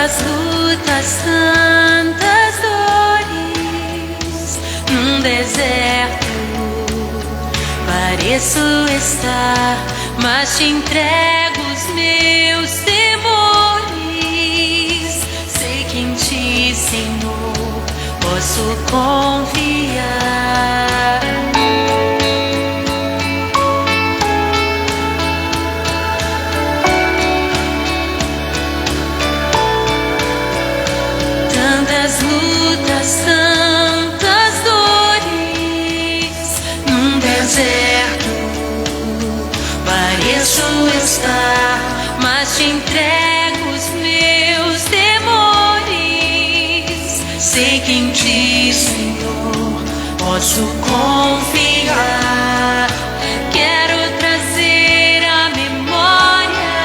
Tantas lutas, tantas dores num deserto. Pareço estar, mas te entrego os meus temores. Sei que em ti, Senhor, posso confiar. Tantas lutas, tantas dores num deserto. Pareço estar, mas te entrego os meus temores. Sei que em ti, Senhor, posso confiar. Quero trazer à memória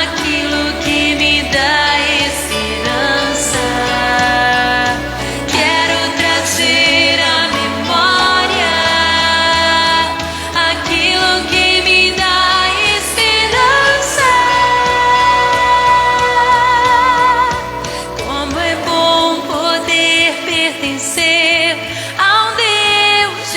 aquilo que me dá esperança. Quero trazer à memória aquilo que me dá esperança. Como é bom poder pertencer a um Deus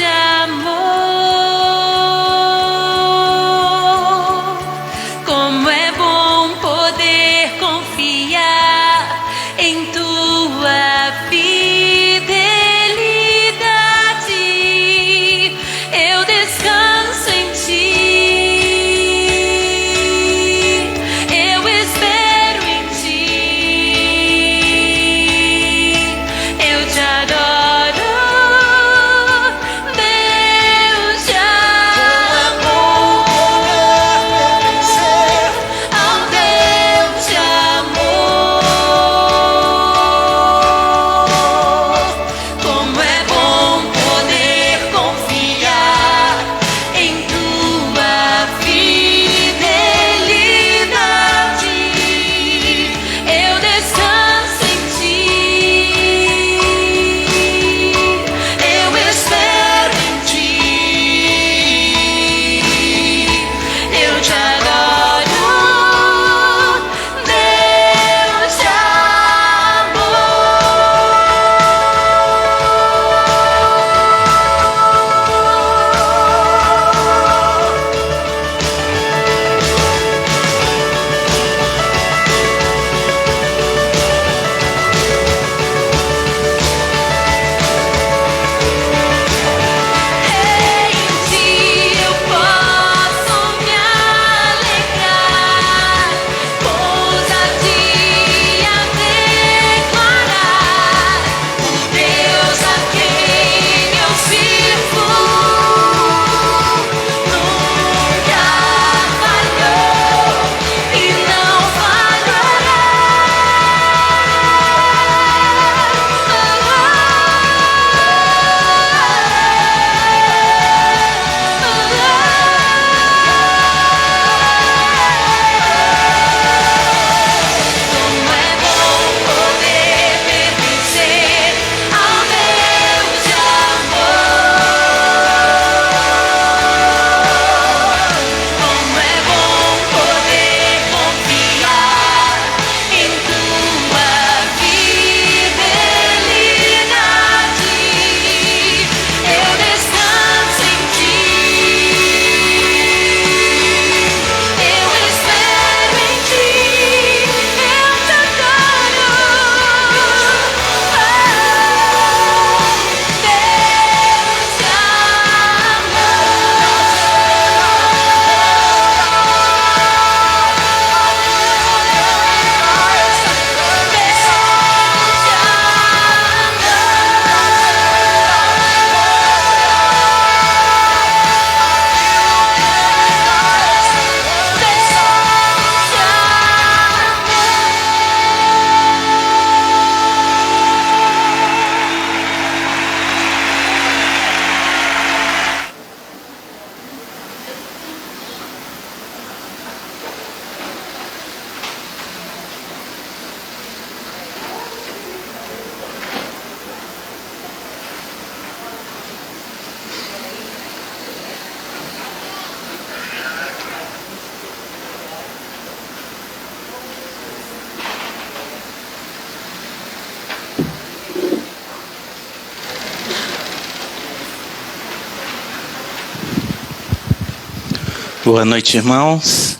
Boa noite, irmãos.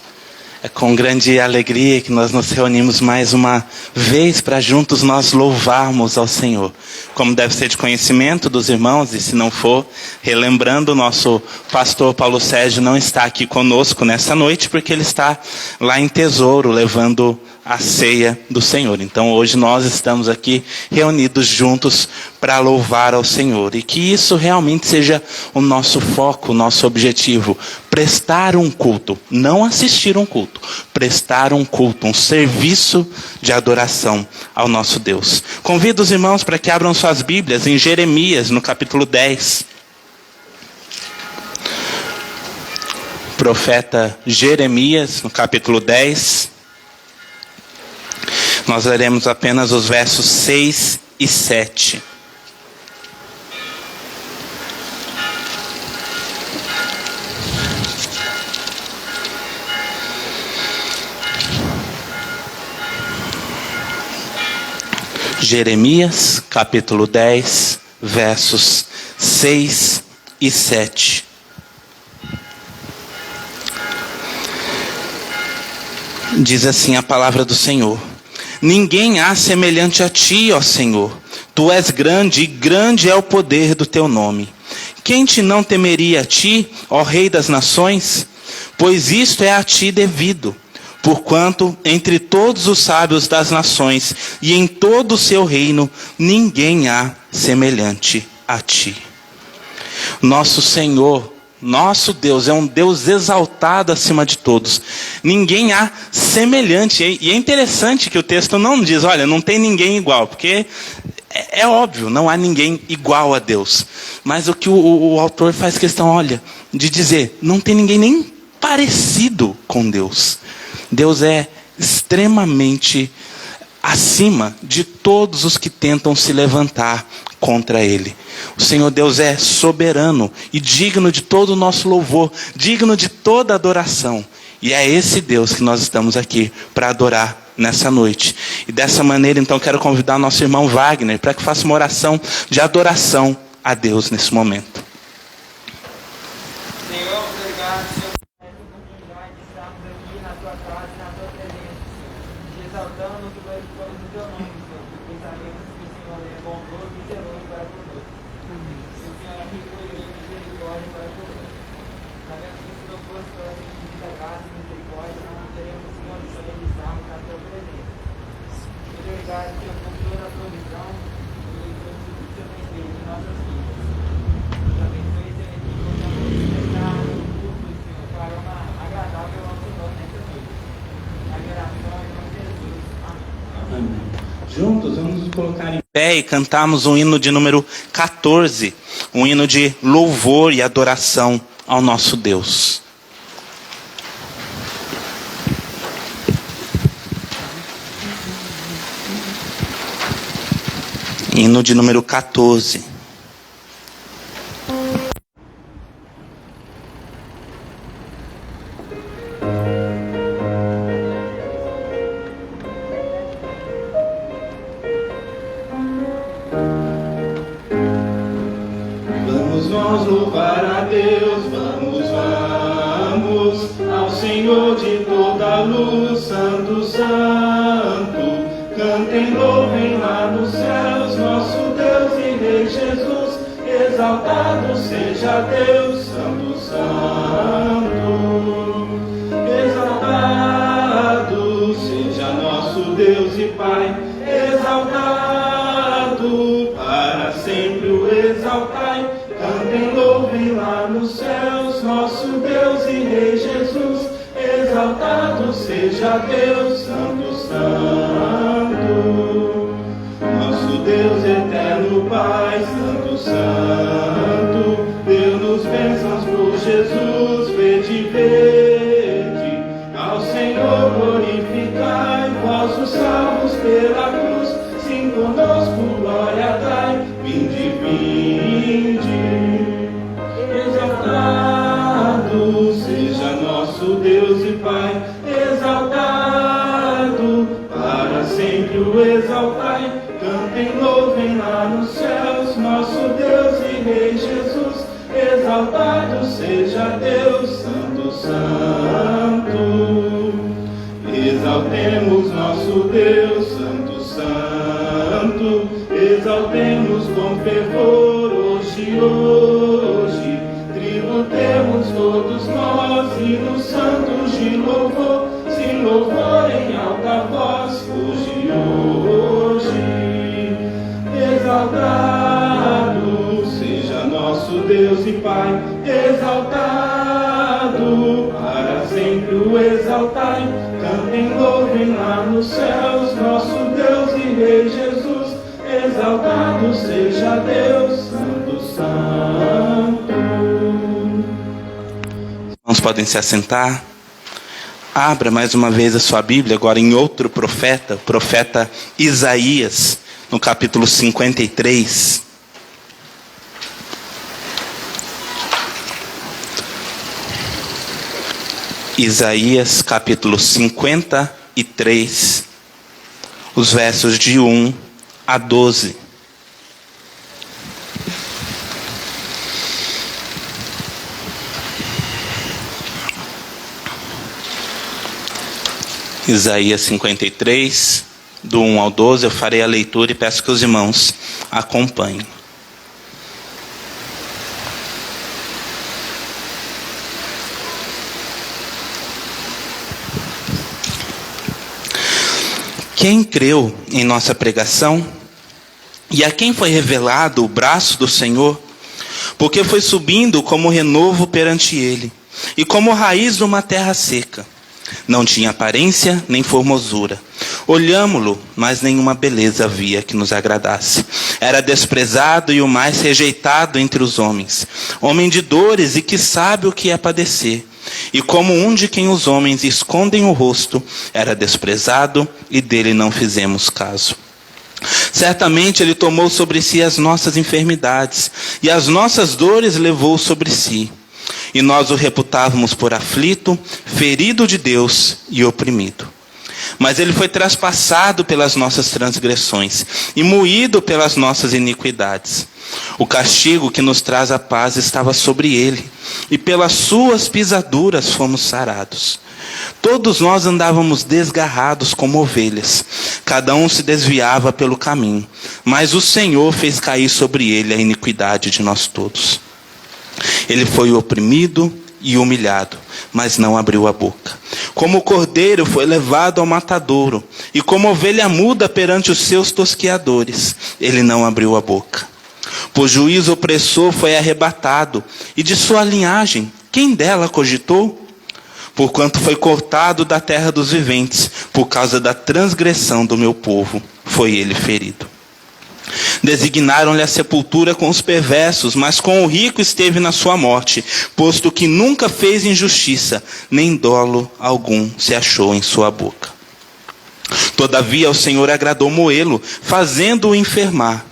É com grande alegria que nós nos reunimos mais uma vez para juntos nós louvarmos ao Senhor. Como deve ser de conhecimento dos irmãos, e se não for, relembrando, o nosso pastor Paulo Sérgio não está aqui conosco nessa noite, porque ele está lá em Tesouro, levando a ceia do Senhor. Então hoje nós estamos aqui reunidos juntos para louvar ao Senhor. E que isso realmente seja o nosso foco, o nosso objetivo. Prestar um culto, não assistir um culto. Prestar um culto, um serviço de adoração ao nosso Deus. Convido os irmãos para que abram suas Bíblias em Jeremias, no capítulo 10. Profeta Jeremias, no capítulo 10. Nós leremos apenas os versos 6 e 7. Jeremias, capítulo 10, versos 6 e 7. Diz assim a palavra do Senhor: Ninguém há semelhante a ti, ó Senhor. Tu és grande, e grande é o poder do teu nome. Quem te não temeria a ti, ó Rei das nações? Pois isto é a ti devido. Porquanto entre todos os sábios das nações e em todo o seu reino, ninguém há semelhante a ti. Nosso Senhor, nosso Deus, é um Deus exaltado acima de todos. Ninguém há semelhante. E é interessante que o texto não diz, olha, não tem ninguém igual, porque é óbvio, não há ninguém igual a Deus. Mas o que o autor faz questão, olha, de dizer, não tem ninguém nem parecido com Deus. Deus é extremamente acima de todos os que tentam se levantar contra Ele. O Senhor Deus é soberano e digno de todo o nosso louvor, digno de toda adoração. E é esse Deus que nós estamos aqui para adorar nessa noite. E dessa maneira, então, quero convidar nosso irmão Wagner para que faça uma oração de adoração a Deus nesse momento. Senhor, obrigado, Senhor, por essa oportunidade de estarmos aqui na tua casa, na tua presença, te exaltando e glorificando o teu nome, Senhor, porque sabemos que o Senhor é bondoso e zeloso para conosco. E o Senhor é rico e grande misericórdia para conosco. Sabemos que se não fosse pela infinita graça e misericórdia, não teremos, Senhor, de estarmos na tua presença. Muito obrigado, Senhor, por toda a provisão e por tudo que o Senhor tem feito em nossas vidas. Nos abençoe, Senhor, e que possamos prestar o culto, Senhor, para uma agradável ao Senhor nessa noite. Na geração em nome de Jesus. Amém. Amém. Juntos vamos nos colocar em pé e cantarmos o hino de número 14, um hino de louvor e adoração ao nosso Deus. Hino de número 14. Vamos nós louvar a Deus, vamos ao Senhor de toda a luz, Santo, Santo. Cantem, louvem lá nos céus, nosso Deus e Rei Jesus. Exaltado seja Deus, Santo, Santo. Exaltado seja nosso Deus e Pai. Exaltado para sempre o exaltai. Cantem, louvem lá nos céus, nosso Deus e Rei Jesus. Exaltado seja Deus, Santo, Santo. Nosso Deus eterno Pai, Santo, Santo. Deu-nos bênçãos por Jesus, vede, vede. Ao Senhor glorificai, vós os salvos pela cruz. Sim, conosco glória dai, vinde, vinde. Exaltado seja nosso Deus e Pai, exaltado para sempre o exaltai. Cantem, louvem lá nos céus, nosso Deus e Rei Jesus. Exaltado seja Deus, Santo, Santo. exaltemos com fervor hoje. Tributemos todos nós hinos santos de louvor, sem louvor em alta voz, hoje. Exaltado seja nosso Deus e Pai, exaltado, para sempre o exaltai. Cantem, louvem lá nos céus, nosso Deus e Rei Jesus. Exaltado seja Deus, Santo, Santo. Irmãos, podem se assentar. Abra mais uma vez a sua Bíblia, agora em outro profeta, o profeta Isaías, no capítulo 53. Isaías, capítulo 53, os versos de 1 a 12. Isaías 53, do 1 ao 12, eu farei a leitura e peço que os irmãos acompanhem. Quem creu em nossa pregação? E a quem foi revelado o braço do Senhor? Porque foi subindo como renovo perante ele, e como raiz de uma terra seca. Não tinha aparência nem formosura. Olhámo-lo, mas nenhuma beleza havia que nos agradasse. Era desprezado e o mais rejeitado entre os homens. Homem de dores e que sabe o que é padecer. E como um de quem os homens escondem o rosto, era desprezado e dele não fizemos caso. Certamente ele tomou sobre si as nossas enfermidades, e as nossas dores levou sobre si. E nós o reputávamos por aflito, ferido de Deus e oprimido. Mas ele foi traspassado pelas nossas transgressões e moído pelas nossas iniquidades. O castigo que nos traz a paz estava sobre ele, e pelas suas pisaduras fomos sarados. Todos nós andávamos desgarrados como ovelhas, cada um se desviava pelo caminho, mas o Senhor fez cair sobre ele a iniquidade de nós todos. Ele foi oprimido e humilhado, mas não abriu a boca. Como o cordeiro foi levado ao matadouro, e como ovelha muda perante os seus tosqueadores, ele não abriu a boca. Por juízo opressor foi arrebatado, e de sua linhagem, quem dela cogitou? Porquanto foi cortado da terra dos viventes, por causa da transgressão do meu povo, foi ele ferido. Designaram-lhe a sepultura com os perversos, mas com o rico esteve na sua morte, posto que nunca fez injustiça, nem dolo algum se achou em sua boca. Todavia o Senhor agradou moê-lo, fazendo-o enfermar.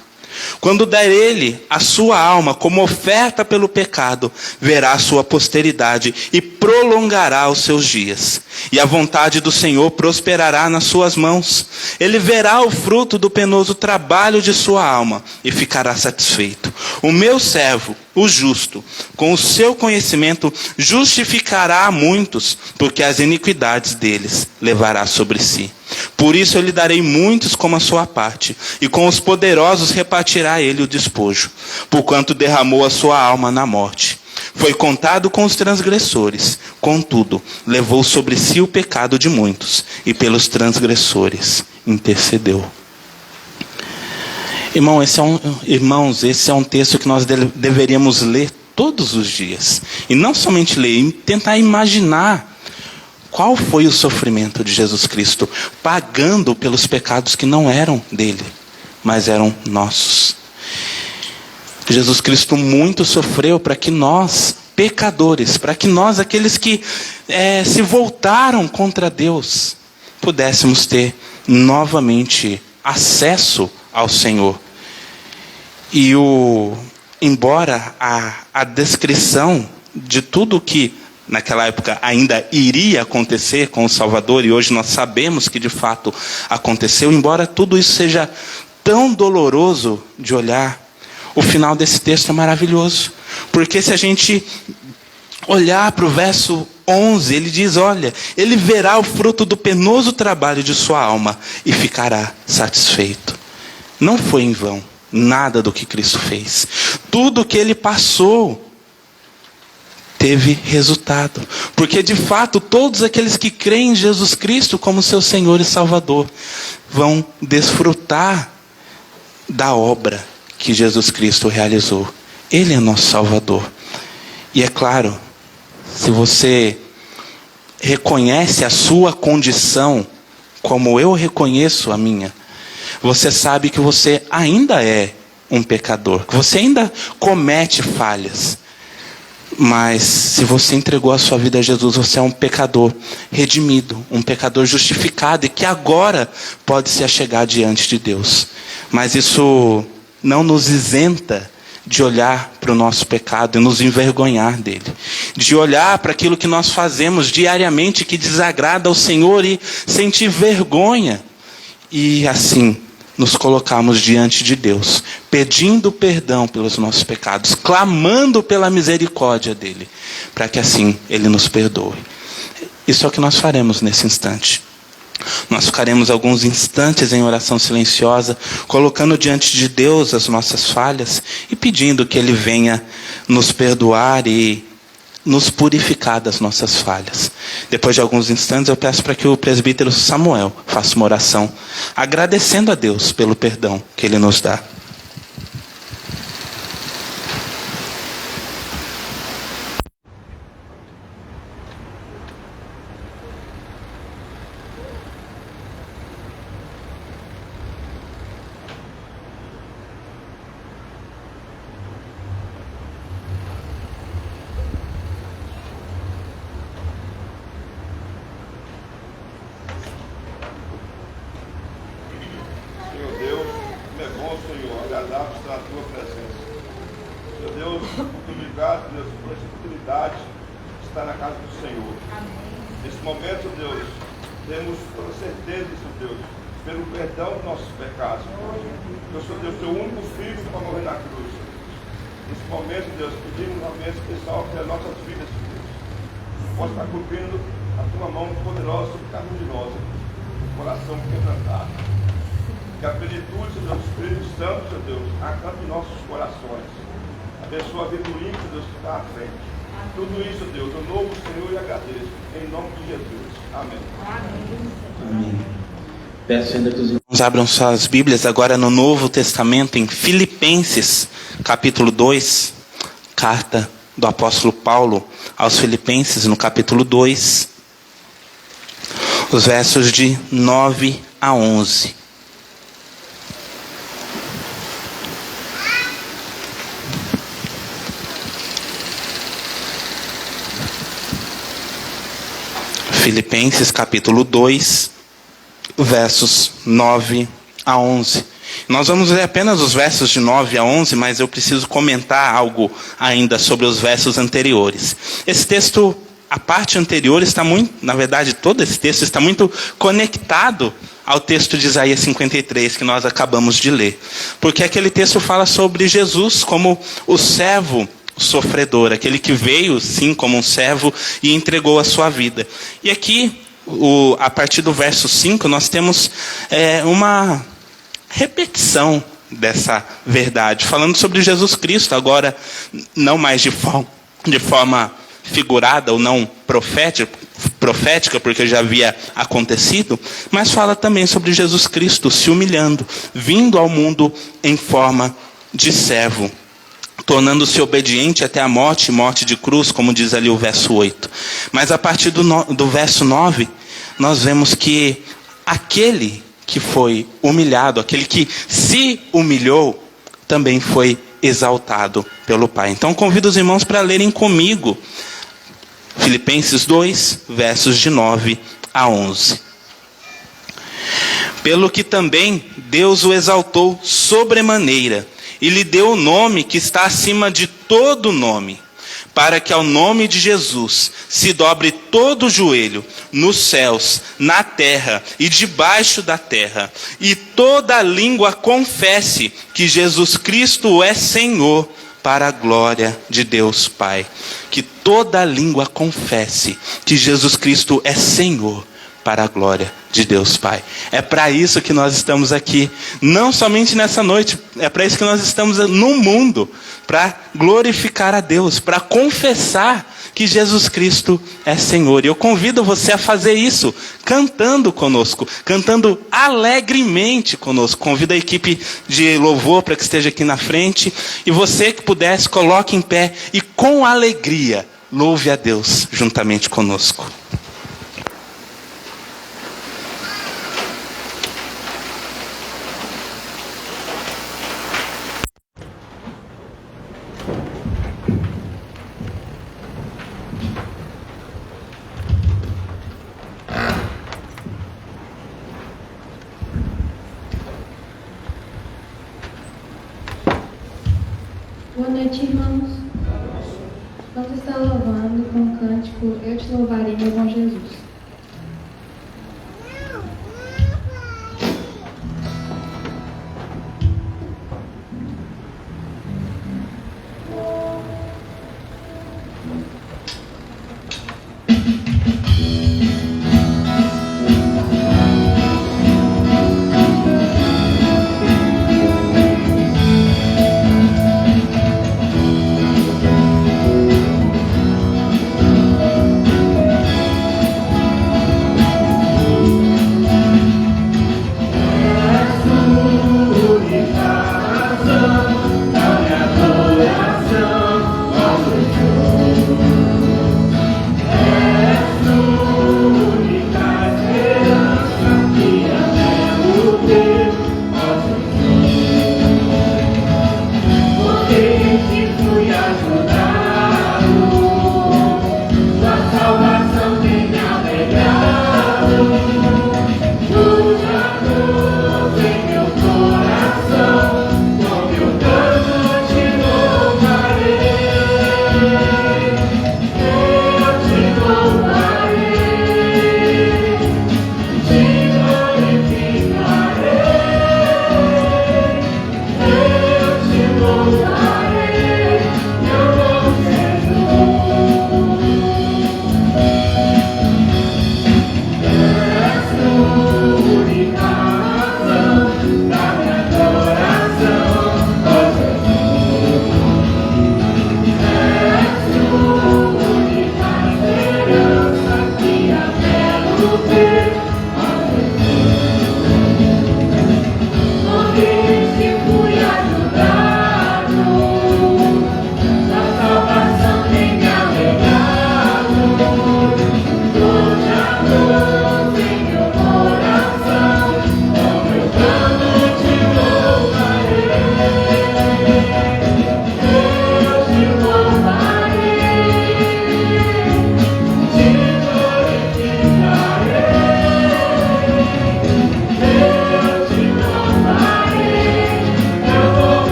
Quando der ele a sua alma como oferta pelo pecado, verá a sua posteridade e prolongará os seus dias. E a vontade do Senhor prosperará nas suas mãos. Ele verá o fruto do penoso trabalho de sua alma e ficará satisfeito. O meu servo, o justo, com o seu conhecimento justificará a muitos, porque as iniquidades deles levará sobre si. Por isso eu lhe darei muitos como a sua parte, e com os poderosos repartirá ele o despojo, porquanto derramou a sua alma na morte. Foi contado com os transgressores, contudo, levou sobre si o pecado de muitos, e pelos transgressores intercedeu. Irmãos, esse é um texto que nós deveríamos ler todos os dias. E não somente ler, e tentar imaginar qual foi o sofrimento de Jesus Cristo, pagando pelos pecados que não eram dele, mas eram nossos. Jesus Cristo muito sofreu para que nós, pecadores, para que nós, aqueles que se voltaram contra Deus, pudéssemos ter novamente acesso ao Senhor. E embora a descrição de tudo que naquela época ainda iria acontecer com o Salvador, e hoje nós sabemos que de fato aconteceu, embora tudo isso seja tão doloroso de olhar, o final desse texto é maravilhoso. Porque se a gente olhar para o verso 11, ele diz, olha, ele verá o fruto do penoso trabalho de sua alma e ficará satisfeito. Não foi em vão. nada do que Cristo fez. Tudo que ele passou teve resultado. Porque de fato, todos aqueles que creem em Jesus Cristo como seu Senhor e Salvador vão desfrutar da obra que Jesus Cristo realizou. Ele é nosso Salvador. E é claro, se você reconhece a sua condição, como eu reconheço a minha, você sabe que você ainda é um pecador, que você ainda comete falhas. Mas se você entregou a sua vida a Jesus, você é um pecador redimido, um pecador justificado e que agora pode se achegar diante de Deus. Mas isso não nos isenta de olhar para o nosso pecado e nos envergonhar dele. De olhar para aquilo que nós fazemos diariamente que desagrada ao Senhor e sentir vergonha. E assim nos colocamos diante de Deus, pedindo perdão pelos nossos pecados, clamando pela misericórdia dele, para que assim ele nos perdoe. Isso é o que nós faremos nesse instante. Nós ficaremos alguns instantes em oração silenciosa, colocando diante de Deus as nossas falhas e pedindo que ele venha nos perdoar e nos purificar das nossas falhas. Depois de alguns instantes, eu peço para que o presbítero Samuel faça uma oração, agradecendo a Deus pelo perdão que ele nos dá. Senhor, agradável estar na tua presença. Meu Deus, muito obrigado, Deus, por essa oportunidade de estar na casa do Senhor. Nesse momento, Deus, temos toda certeza, Senhor Deus, pelo perdão dos nossos pecados. Eu sou Deus, teu único filho para morrer na cruz. Nesse momento, Deus, pedimos realmente especial que as nossas vidas, Deus, possa estar cumprindo a tua mão poderosa sobre cada um de nós, coração quebrantado. Que a plenitude do Espírito Santo, Senhor Deus, acampe em nossos corações. Abençoa a vida do ímpio, Deus, que está à frente. Tudo isso, Deus, eu louvo o Senhor e agradeço. Em nome de Jesus. Amém. Amém. Peço ainda que os irmãos abram suas Bíblias agora no Novo Testamento, em Filipenses, capítulo 2, carta do apóstolo Paulo aos Filipenses, no capítulo 2, os versos de 9 a 11. Filipenses capítulo 2, versos 9 a 11. Nós vamos ler apenas os versos de 9 a 11, mas eu preciso comentar algo ainda sobre os versos anteriores. Esse texto, a parte anterior está muito, na verdade todo esse texto está muito conectado ao texto de Isaías 53 que nós acabamos de ler. Porque aquele texto fala sobre Jesus como o servo sofredor, aquele que veio sim como um servo e entregou a sua vida. E aqui, a partir do verso 5, nós temos uma repetição dessa verdade, falando sobre Jesus Cristo, agora não mais de forma figurada ou não profética, porque já havia acontecido, mas fala também sobre Jesus Cristo se humilhando, vindo ao mundo em forma de servo, tornando-se obediente até a morte de cruz, como diz ali o verso 8. Mas a partir do verso 9, nós vemos que aquele que foi humilhado, aquele que se humilhou, também foi exaltado pelo Pai. Então convido os irmãos para lerem comigo Filipenses 2, versos de 9 a 11. Pelo que também Deus o exaltou sobremaneira, e lhe deu o nome que está acima de todo nome, para que ao nome de Jesus se dobre todo o joelho, nos céus, na terra e debaixo da terra, e toda língua confesse que Jesus Cristo é Senhor, para a glória de Deus Pai. Que toda língua confesse que Jesus Cristo é Senhor, para a glória de Deus Pai. É para isso que nós estamos aqui, não somente nessa noite, é para isso que nós estamos no mundo, para glorificar a Deus, para confessar que Jesus Cristo é Senhor. E eu convido você a fazer isso, cantando conosco, cantando alegremente conosco. Convido a equipe de louvor para que esteja aqui na frente, e você que pudesse, coloque em pé e com alegria louve a Deus juntamente conosco. Boa noite, irmãos. Vamos estar louvando com o cântico Eu Te Louvarei, meu bom Jesus.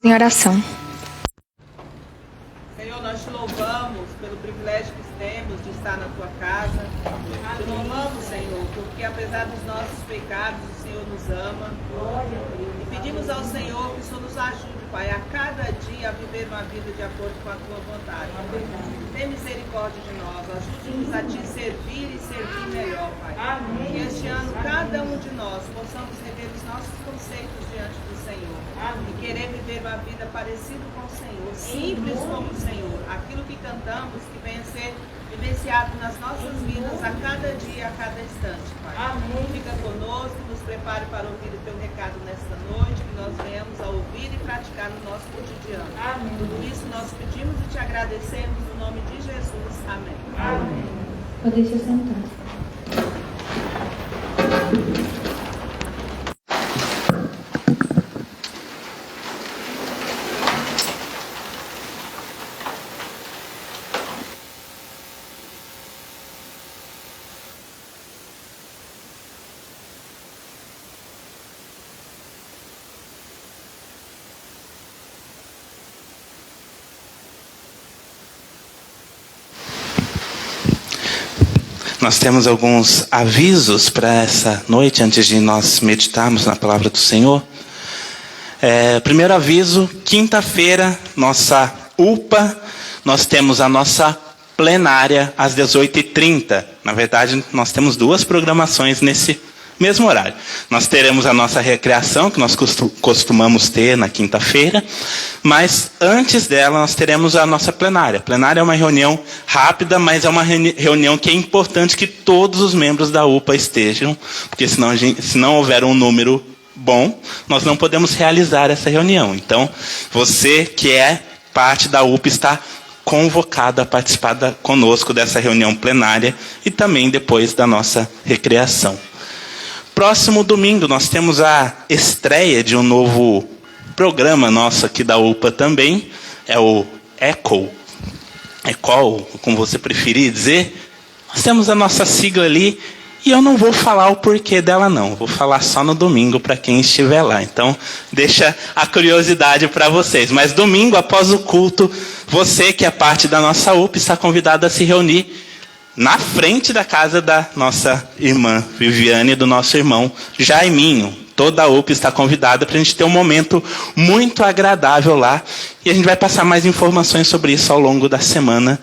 Em oração. Senhor, nós te louvamos pelo privilégio que temos de estar na tua casa. Te louvamos, Senhor, porque apesar dos nossos pecados, o Senhor nos ama. E pedimos ao Senhor que o Senhor nos ajude, Pai, a cada dia a viver uma vida de acordo com a tua vontade. Tem misericórdia de nós, ajude-nos a te servir e servir melhor, Pai. Que este ano cada um de nós possamos rever os nossos conceitos diante do Senhor. E querer viver uma vida parecida com o Senhor, simples como o Senhor. Aquilo que cantamos, que venha a ser vivenciado nas nossas vidas a cada dia, a cada instante, Pai. Fica conosco, nos prepare para ouvir o teu recado nesta noite, que nós venhamos a ouvir e praticar no nosso cotidiano. Tudo isso nós pedimos e te agradecemos no nome de Jesus. Amém. Podem se sentar. Nós temos alguns avisos para essa noite, antes de nós meditarmos na palavra do Senhor. Primeiro aviso, quinta-feira, nossa UPA, nós temos a nossa plenária às 18h30. Na verdade, nós temos duas programações nesse mesmo horário. Nós teremos a nossa recreação, que nós costumamos ter na quinta-feira, mas antes dela nós teremos a nossa plenária. A plenária é uma reunião rápida, mas é uma reunião que é importante que todos os membros da UPA estejam, porque senão, se não houver um número bom, nós não podemos realizar essa reunião. Então, você que é parte da UPA está convocado a participar conosco dessa reunião plenária e também depois da nossa recreação. Próximo domingo nós temos a estreia de um novo programa nosso aqui da UPA também. É o ECHO, como você preferir dizer. Nós temos a nossa sigla ali e eu não vou falar o porquê dela não. Vou falar só no domingo para quem estiver lá. Então deixa a curiosidade para vocês. Mas domingo após o culto, você que é parte da nossa UPA está convidado a se reunir na frente da casa da nossa irmã Viviane e do nosso irmão Jaiminho. Toda a UPA está convidada para a gente ter um momento muito agradável lá. E a gente vai passar mais informações sobre isso ao longo da semana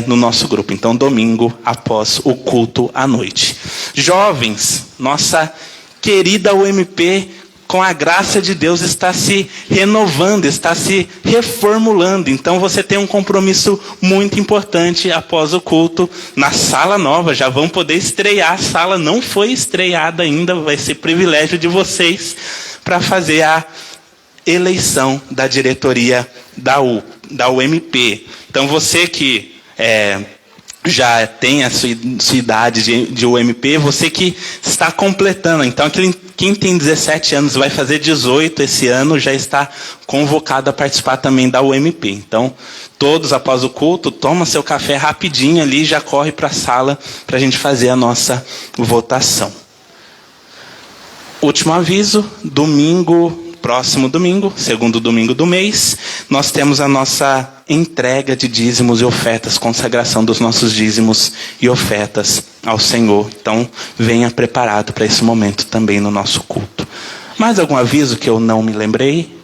no nosso grupo. Então, domingo, após o culto à noite. Jovens, nossa querida UMP, com a graça de Deus, está se renovando, está se reformulando. Então você tem um compromisso muito importante após o culto na sala nova. Já vão poder estrear, a sala não foi estreada ainda, vai ser privilégio de vocês para fazer a eleição da diretoria da UMP. Então você que já tem a sua idade de UMP, você que está completando. Então, quem tem 17 anos vai fazer 18 esse ano, já está convocado a participar também da UMP. Então, todos após o culto, toma seu café rapidinho ali e já corre para a sala para a gente fazer a nossa votação. Último aviso, próximo domingo, segundo domingo do mês, nós temos a nossa entrega de dízimos e ofertas, consagração dos nossos dízimos e ofertas ao Senhor. Então, venha preparado para esse momento também no nosso culto. Mais algum aviso que eu não me lembrei?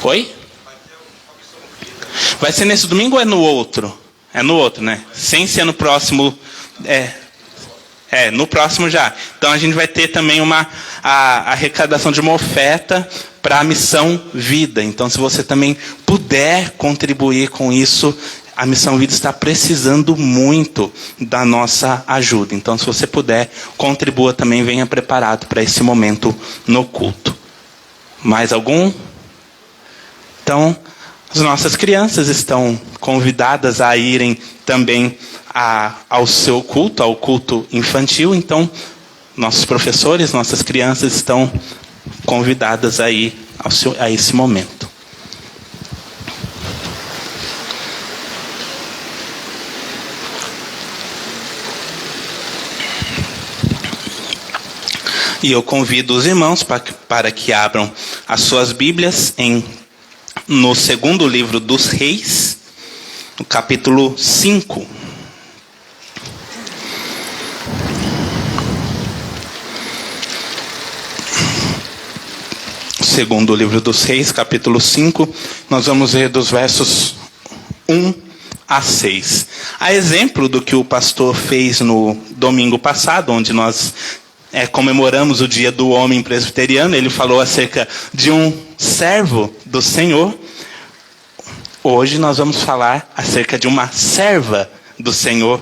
Oi? Vai ser nesse domingo ou é no outro? É no outro, né? Sem ser no próximo... no próximo já. Então a gente vai ter também a arrecadação de uma oferta para a Missão Vida. Então se você também puder contribuir com isso, a Missão Vida está precisando muito da nossa ajuda. Então se você puder, contribua também, venha preparado para esse momento no culto. Mais algum? Então, as nossas crianças estão convidadas a irem também ao seu culto, ao culto infantil. Então, nossos professores, nossas crianças estão convidadas a ir a esse momento. E eu convido os irmãos para que abram as suas Bíblias no segundo livro dos Reis, no capítulo 5. Segundo livro dos Reis, capítulo 5, nós vamos ler dos versos 1 a 6. A exemplo do que o pastor fez no domingo passado, onde nós comemoramos o dia do homem presbiteriano, ele falou acerca de um servo do Senhor. Hoje nós vamos falar acerca de uma serva do Senhor,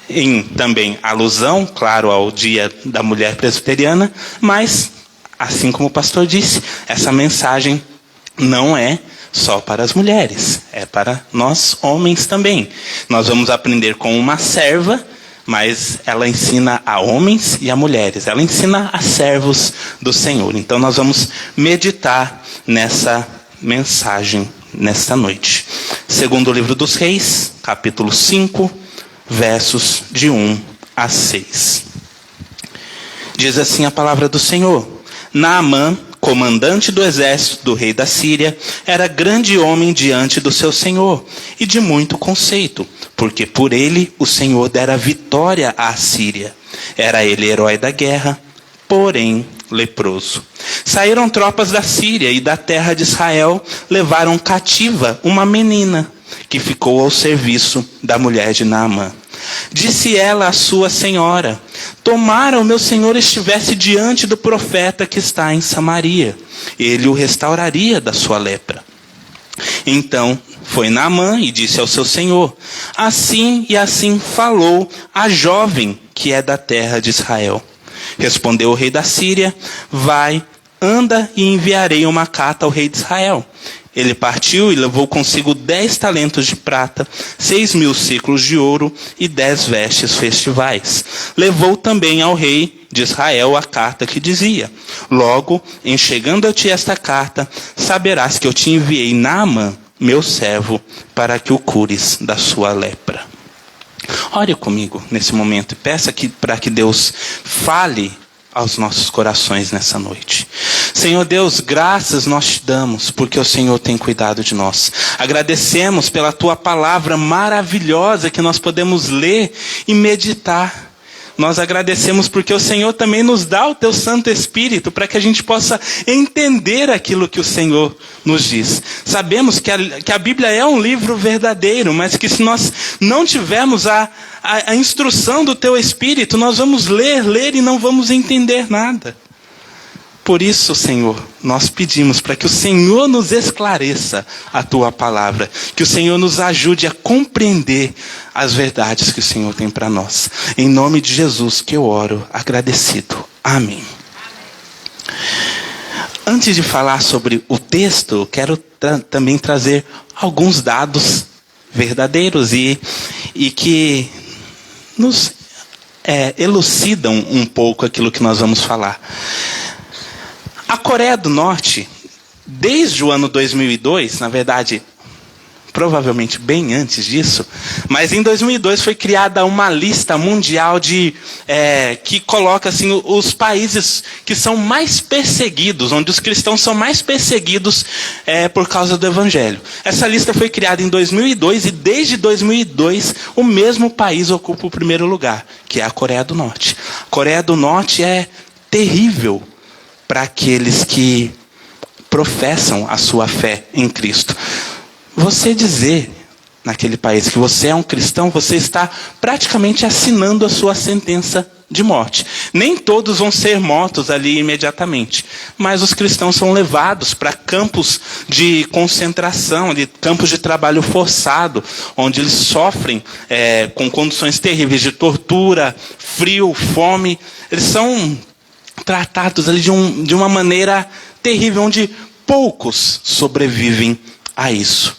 em também alusão, claro, ao dia da mulher presbiteriana, mas, assim como o pastor disse, essa mensagem não é só para as mulheres, é para nós homens também. Nós vamos aprender com uma serva, mas ela ensina a homens e a mulheres. Ela ensina a servos do Senhor. Então nós vamos meditar nessa mensagem nesta noite. Segundo livro dos Reis, capítulo 5, versos de 1 a 6. Diz assim a palavra do Senhor: Naamã, comandante do exército do rei da Síria, era grande homem diante do seu senhor e de muito conceito, porque por ele o Senhor dera vitória à Síria. Era ele herói da guerra, porém leproso. Saíram tropas da Síria e da terra de Israel, levaram cativa uma menina que ficou ao serviço da mulher de Naamã. Disse ela à sua senhora: tomara o meu senhor estivesse diante do profeta que está em Samaria, ele o restauraria da sua lepra. Então foi Naamã e disse ao seu senhor: assim e assim falou a jovem que é da terra de Israel. Respondeu o rei da Síria: vai, anda e enviarei uma carta ao rei de Israel. Ele partiu e levou consigo 10 talentos de prata, 6.000 ciclos de ouro e 10 vestes festivais. Levou também ao rei de Israel a carta que dizia: logo, em chegando-te esta carta, saberás que eu te enviei Naamã, meu servo, para que o cures da sua lepra. Ore comigo nesse momento e peça para que Deus fale aos nossos corações nessa noite. Senhor Deus, graças nós te damos, porque o Senhor tem cuidado de nós. Agradecemos pela tua palavra maravilhosa que nós podemos ler e meditar. Nós agradecemos porque o Senhor também nos dá o teu Santo Espírito para que a gente possa entender aquilo que o Senhor nos diz. Sabemos que a Bíblia é um livro verdadeiro, mas que se nós não tivermos a instrução do teu Espírito, nós vamos ler e não vamos entender nada. Por isso, Senhor, nós pedimos para que o Senhor nos esclareça a tua palavra, que o Senhor nos ajude a compreender as verdades que o Senhor tem para nós. Em nome de Jesus que eu oro, agradecido. Amém. Antes de falar sobre o texto, quero também trazer alguns dados verdadeiros e que nos elucidam um pouco aquilo que nós vamos falar. A Coreia do Norte, desde o ano 2002, na verdade, provavelmente bem antes disso, mas em 2002 foi criada uma lista mundial que coloca assim, os países que são mais perseguidos, onde os cristãos são mais perseguidos por causa do Evangelho. Essa lista foi criada em 2002 e desde 2002 o mesmo país ocupa o primeiro lugar, que é a Coreia do Norte. A Coreia do Norte é terrível para aqueles que professam a sua fé em Cristo. Você dizer naquele país que você é um cristão, você está praticamente assinando a sua sentença de morte. Nem todos vão ser mortos ali imediatamente, mas os cristãos são levados para campos de concentração, de campos de trabalho forçado, onde eles sofrem com condições terríveis de tortura, frio, fome. Eles são tratados ali de uma maneira terrível, onde poucos sobrevivem a isso.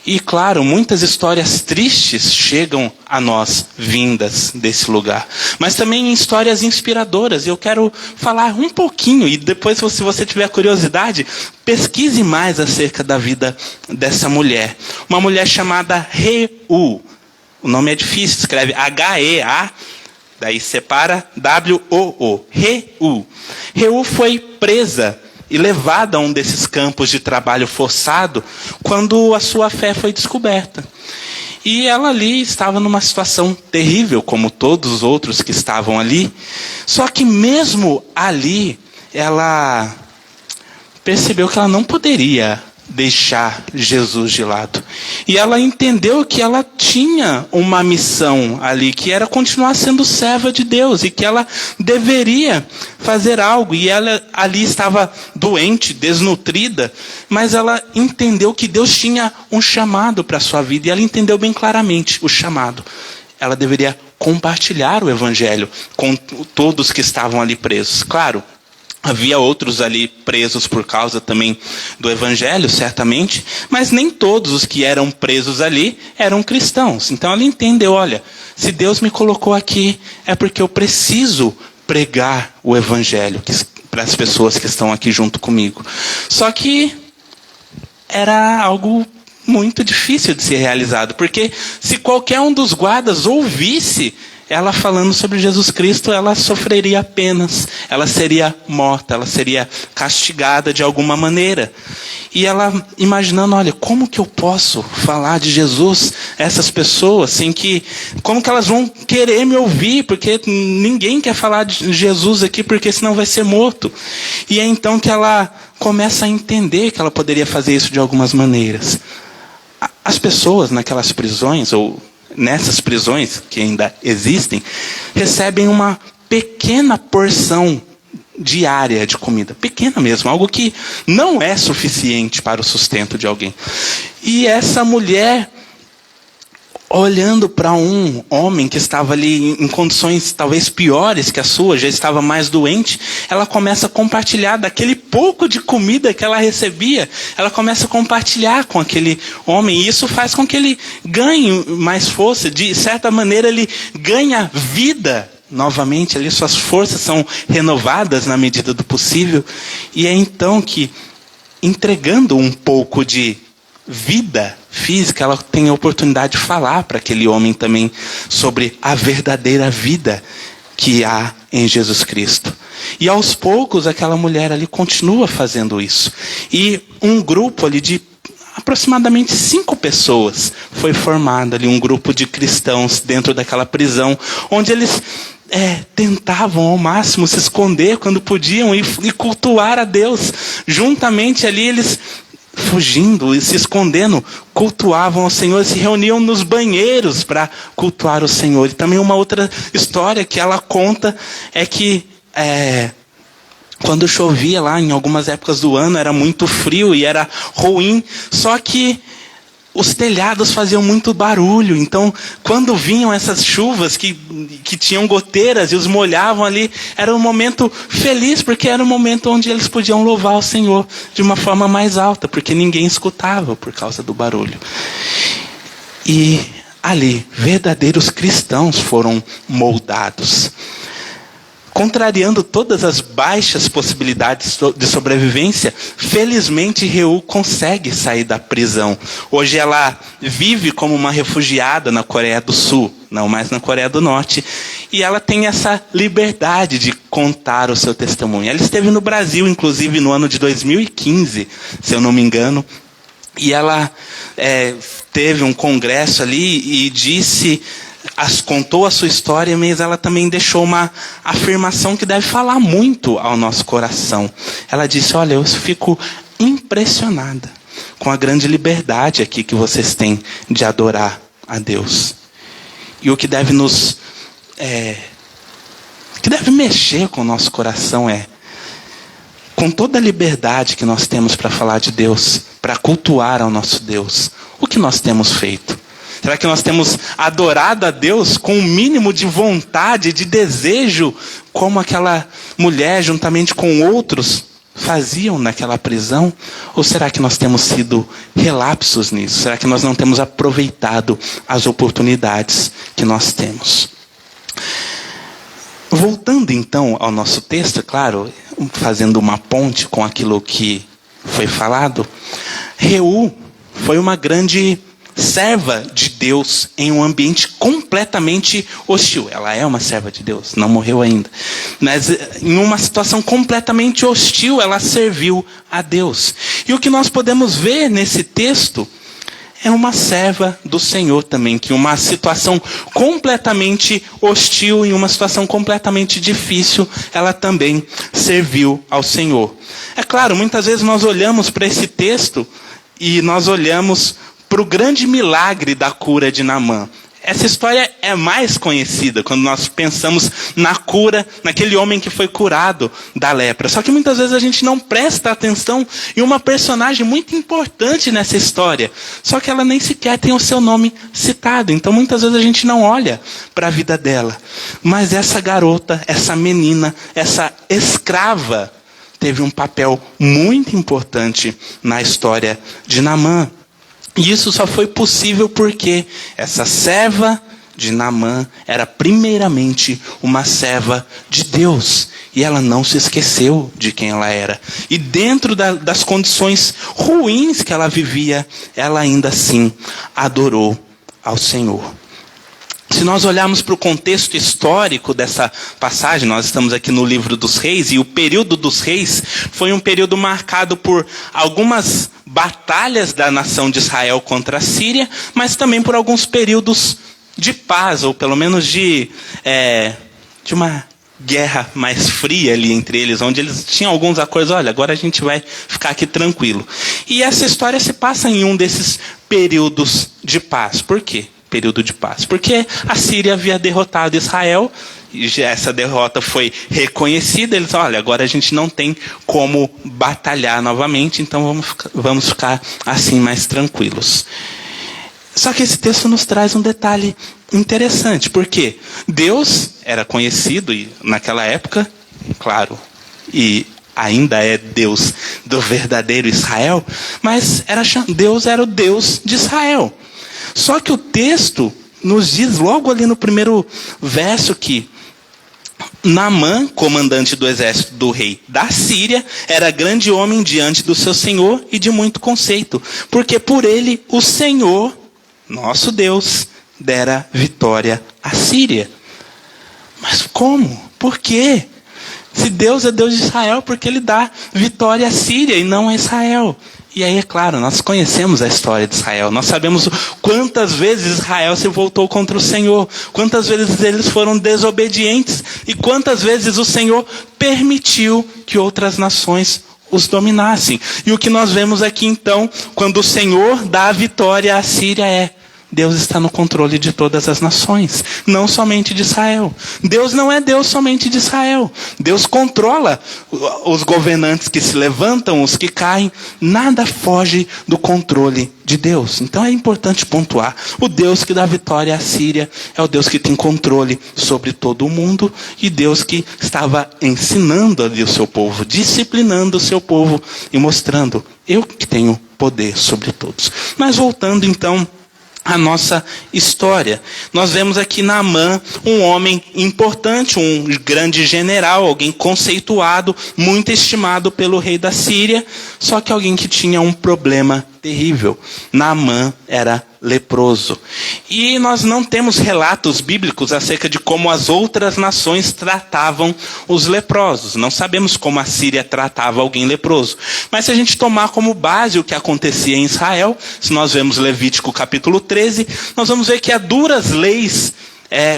E claro, muitas histórias tristes chegam a nós, vindas desse lugar. Mas também histórias inspiradoras. E eu quero falar um pouquinho, e depois, se você tiver curiosidade, pesquise mais acerca da vida dessa mulher. Uma mulher chamada Reu. O nome é difícil, escreve H-E-A. Daí separa W-O-O. Reu. Reu foi presa e levada a um desses campos de trabalho forçado quando a sua fé foi descoberta. E ela ali estava numa situação terrível, como todos os outros que estavam ali. Só que mesmo ali, ela percebeu que ela não poderia deixar Jesus de lado. E ela entendeu que ela tinha uma missão ali, que era continuar sendo serva de Deus, e que ela deveria fazer algo. E ela ali estava doente, desnutrida, mas ela entendeu que Deus tinha um chamado para a sua vida, e ela entendeu bem claramente o chamado. Ela deveria compartilhar o evangelho com todos que estavam ali presos. Claro, havia outros ali presos por causa também do evangelho, certamente, mas nem todos os que eram presos ali eram cristãos. Então ela entendeu, olha, se Deus me colocou aqui, é porque eu preciso pregar o evangelho para as pessoas que estão aqui junto comigo. Só que era algo muito difícil de ser realizado, porque se qualquer um dos guardas ouvisse ela falando sobre Jesus Cristo, ela sofreria penas, ela seria morta, ela seria castigada de alguma maneira. E ela imaginando, olha, como que eu posso falar de Jesus a essas pessoas, assim, como que elas vão querer me ouvir, porque ninguém quer falar de Jesus aqui, porque senão vai ser morto. E é então que ela começa a entender que ela poderia fazer isso de algumas maneiras. As pessoas naquelas prisões, ou nessas prisões que ainda existem, recebem uma pequena porção diária de comida, pequena mesmo, algo que não é suficiente para o sustento de alguém. E essa mulher, olhando para um homem que estava ali em condições talvez piores que a sua, já estava mais doente, ela começa a compartilhar daquele pouco de comida que ela recebia, ela começa a compartilhar com aquele homem, e isso faz com que ele ganhe mais força, de certa maneira ele ganha vida novamente, ali suas forças são renovadas na medida do possível, e é então que, entregando um pouco de vida física, ela tem a oportunidade de falar para aquele homem também sobre a verdadeira vida que há em Jesus Cristo. E aos poucos aquela mulher ali continua fazendo isso. E um grupo ali de aproximadamente 5 pessoas foi formado ali, um grupo de cristãos dentro daquela prisão, onde eles tentavam ao máximo se esconder quando podiam e cultuar a Deus. Juntamente ali eles, fugindo e se escondendo, cultuavam ao Senhor, se reuniam nos banheiros para cultuar o Senhor. E também uma outra história que ela conta é que quando chovia lá, em algumas épocas do ano, era muito frio e era ruim, só que os telhados faziam muito barulho. Então, quando vinham essas chuvas que tinham goteiras e os molhavam ali, era um momento feliz, porque era um momento onde eles podiam louvar o Senhor de uma forma mais alta, porque ninguém escutava por causa do barulho. E ali, verdadeiros cristãos foram moldados. Contrariando todas as baixas possibilidades de sobrevivência, felizmente Reu consegue sair da prisão. Hoje ela vive como uma refugiada na Coreia do Sul, não mais na Coreia do Norte, e ela tem essa liberdade de contar o seu testemunho. Ela esteve no Brasil, inclusive, no ano de 2015, se eu não me engano, e ela teve um congresso ali e contou a sua história, mas ela também deixou uma afirmação que deve falar muito ao nosso coração. Ela disse, olha, eu fico impressionada com a grande liberdade aqui que vocês têm de adorar a Deus. E o que deve que deve mexer com o nosso coração com toda a liberdade que nós temos para falar de Deus, para cultuar ao nosso Deus, o que nós temos feito? Será que nós temos adorado a Deus com o mínimo de vontade, de desejo, como aquela mulher, juntamente com outros, faziam naquela prisão? Ou será que nós temos sido relapsos nisso? Será que nós não temos aproveitado as oportunidades que nós temos? Voltando então ao nosso texto, claro, fazendo uma ponte com aquilo que foi falado, Reu foi uma grande serva de Deus em um ambiente completamente hostil. Ela é uma serva de Deus, não morreu ainda. Mas em uma situação completamente hostil, ela serviu a Deus. E o que nós podemos ver nesse texto é uma serva do Senhor também, que em uma situação completamente hostil, em uma situação completamente difícil, ela também serviu ao Senhor. É claro, muitas vezes nós olhamos para esse texto e nós olhamos para o grande milagre da cura de Naamã. Essa história é mais conhecida quando nós pensamos na cura, naquele homem que foi curado da lepra. Só que muitas vezes a gente não presta atenção em uma personagem muito importante nessa história. Só que ela nem sequer tem o seu nome citado. Então muitas vezes a gente não olha para a vida dela. Mas essa garota, essa menina, essa escrava, teve um papel muito importante na história de Naamã. E isso só foi possível porque essa serva de Naamã era primeiramente uma serva de Deus. E ela não se esqueceu de quem ela era. E dentro das condições ruins que ela vivia, ela ainda assim adorou ao Senhor. Se nós olharmos para o contexto histórico dessa passagem, nós estamos aqui no livro dos Reis, e o período dos Reis foi um período marcado por algumas batalhas da nação de Israel contra a Síria, mas também por alguns períodos de paz, ou pelo menos de uma guerra mais fria ali entre eles, onde eles tinham alguns acordos. Olha, agora a gente vai ficar aqui tranquilo. E essa história se passa em um desses períodos de paz. Por quê? Período de paz. Porque a Síria havia derrotado Israel, e essa derrota foi reconhecida. Eles, olha, agora a gente não tem como batalhar novamente, então vamos ficar assim mais tranquilos. Só que esse texto nos traz um detalhe interessante, porque Deus era conhecido e naquela época, claro, e ainda é Deus do verdadeiro Israel, mas Deus era o Deus de Israel. Só que o texto nos diz logo ali no primeiro verso que Naamã, comandante do exército do rei da Síria, era grande homem diante do seu Senhor e de muito conceito, porque por ele o Senhor, nosso Deus, dera vitória à Síria. Mas como? Por quê? Se Deus é Deus de Israel, por que ele dá vitória à Síria e não a Israel? E aí, é claro, nós conhecemos a história de Israel. Nós sabemos quantas vezes Israel se voltou contra o Senhor. Quantas vezes eles foram desobedientes. E quantas vezes o Senhor permitiu que outras nações os dominassem. E o que nós vemos aqui então, quando o Senhor dá a vitória à Síria Deus está no controle de todas as nações, não somente de Israel. Deus não é Deus somente de Israel. Deus controla os governantes que se levantam, os que caem. Nada foge do controle de Deus. Então é importante pontuar. O Deus que dá vitória à Síria é o Deus que tem controle sobre todo o mundo. E Deus que estava ensinando ali o seu povo, disciplinando o seu povo e mostrando, eu que tenho poder sobre todos. Mas voltando então a nossa história. Nós vemos aqui Naamã, um homem importante, um grande general, alguém conceituado, muito estimado pelo rei da Síria, só que alguém que tinha um problema terrível. Naamã era leproso. E nós não temos relatos bíblicos acerca de como as outras nações tratavam os leprosos. Não sabemos como a Síria tratava alguém leproso. Mas se a gente tomar como base o que acontecia em Israel, se nós vemos Levítico capítulo 13, nós vamos ver que há duras leis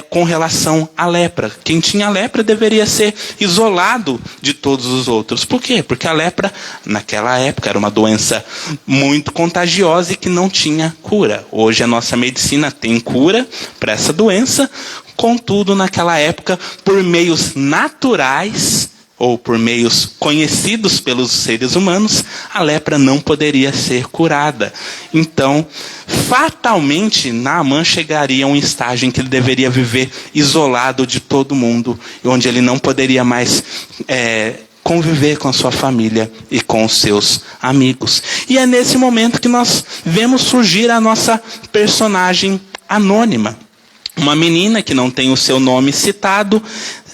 com relação à lepra. Quem tinha lepra deveria ser isolado de todos os outros. Por quê? Porque a lepra, naquela época, era uma doença muito contagiosa e que não tinha cura. Hoje a nossa medicina tem cura para essa doença, contudo, naquela época, por meios naturais, ou por meios conhecidos pelos seres humanos, a lepra não poderia ser curada. Então, fatalmente, Naamã chegaria a um estágio em que ele deveria viver isolado de todo mundo, onde ele não poderia mais conviver com a sua família e com os seus amigos. E é nesse momento que nós vemos surgir a nossa personagem anônima. Uma menina que não tem o seu nome citado,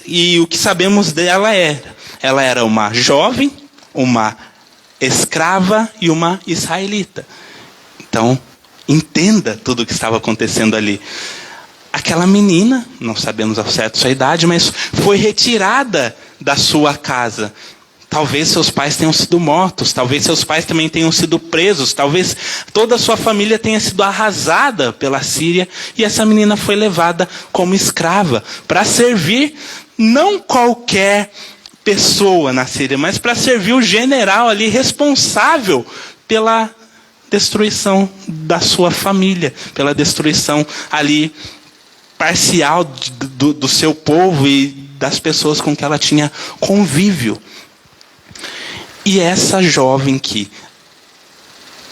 e o que sabemos dela ela era uma jovem, uma escrava e uma israelita. Então, entenda tudo o que estava acontecendo ali. Aquela menina, não sabemos ao certo sua idade, mas foi retirada da sua casa. Talvez seus pais tenham sido mortos, talvez seus pais também tenham sido presos, talvez toda a sua família tenha sido arrasada pela Síria, e essa menina foi levada como escrava para servir não qualquer pessoa na Síria, mas para servir o general ali responsável pela destruição da sua família, pela destruição ali parcial do seu povo e das pessoas com que ela tinha convívio. E essa jovem que,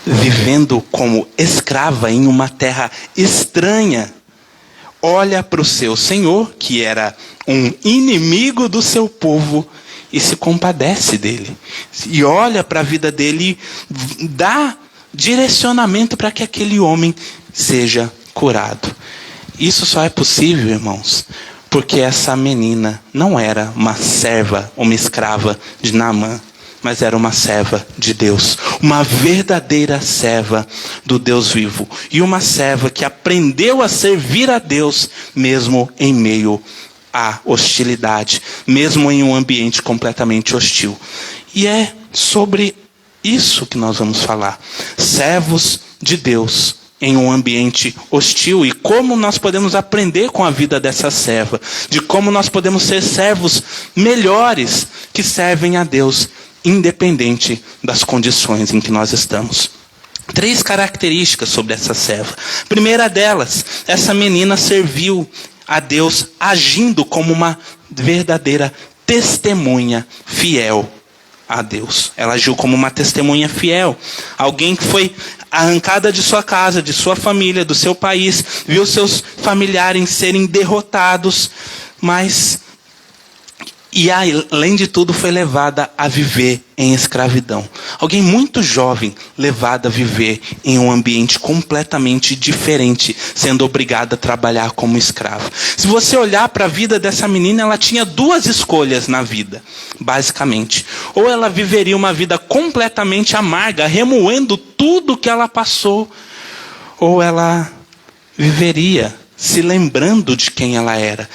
vivendo como escrava em uma terra estranha, olha para o seu senhor, que era um inimigo do seu povo, e se compadece dele. E olha para a vida dele e dá direcionamento para que aquele homem seja curado. Isso só é possível, irmãos, porque essa menina não era uma serva, uma escrava de Naamã, mas era uma serva de Deus, uma verdadeira serva do Deus vivo, e uma serva que aprendeu a servir a Deus mesmo em meio à hostilidade, mesmo em um ambiente completamente hostil. E é sobre isso que nós vamos falar. Servos de Deus em um ambiente hostil, e como nós podemos aprender com a vida dessa serva, de como nós podemos ser servos melhores que servem a Deus, independente das condições em que nós estamos. 3 características sobre essa serva. Primeira delas, essa menina serviu a Deus agindo como uma verdadeira testemunha fiel a Deus. Ela agiu como uma testemunha fiel. Alguém que foi arrancada de sua casa, de sua família, do seu país, viu seus familiares serem derrotados, e além de tudo foi levada a viver em escravidão. Alguém muito jovem levada a viver em um ambiente completamente diferente, sendo obrigada a trabalhar como escrava. Se você olhar para a vida dessa menina, ela tinha 2 escolhas na vida, basicamente. Ou ela viveria uma vida completamente amarga, remoendo tudo que ela passou, ou ela viveria se lembrando de quem ela era,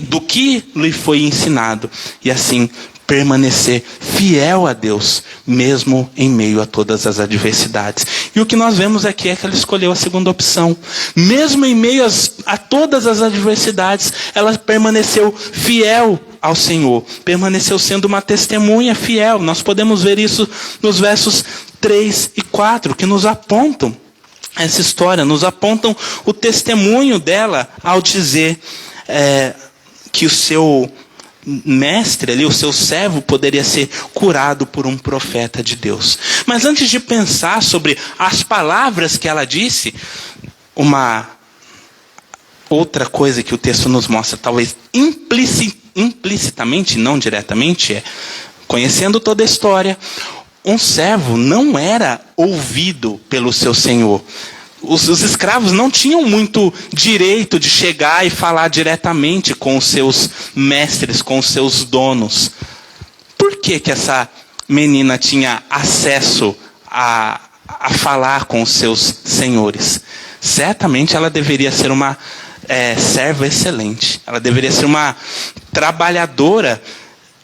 do que lhe foi ensinado, e assim permanecer fiel a Deus, mesmo em meio a todas as adversidades. E o que nós vemos aqui é que ela escolheu a segunda opção. Mesmo em meio a todas as adversidades, ela permaneceu fiel ao Senhor, permaneceu sendo uma testemunha fiel. Nós podemos ver isso nos versos 3 e 4, que nos apontam essa história, nos apontam o testemunho dela ao dizer que o seu mestre ali, o seu servo, poderia ser curado por um profeta de Deus. Mas antes de pensar sobre as palavras que ela disse, uma outra coisa que o texto nos mostra, talvez implicitamente, não diretamente, conhecendo toda a história, um servo não era ouvido pelo seu senhor. Os escravos não tinham muito direito de chegar e falar diretamente com os seus mestres, com os seus donos. Por que essa menina tinha acesso a falar com os seus senhores? Certamente ela deveria ser uma serva excelente. Ela deveria ser uma trabalhadora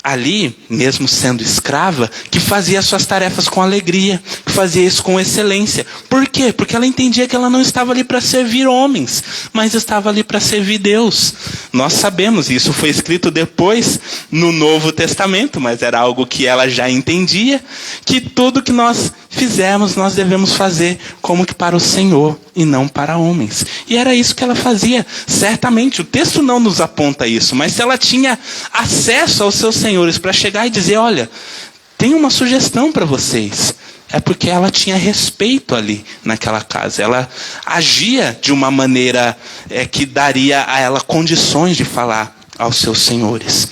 ali, mesmo sendo escrava, que fazia suas tarefas com alegria, que fazia isso com excelência. Por quê? Porque ela entendia que ela não estava ali para servir homens, mas estava ali para servir Deus. Nós sabemos, e isso foi escrito depois no Novo Testamento, mas era algo que ela já entendia, que tudo que nós fizermos, nós devemos fazer como que para o Senhor e não para homens. E era isso que ela fazia, certamente. O texto não nos aponta isso, mas se ela tinha acesso aos seus senhores para chegar e dizer, olha, tem uma sugestão para vocês, é porque ela tinha respeito ali naquela casa. Ela agia de uma maneira que daria a ela condições de falar aos seus senhores.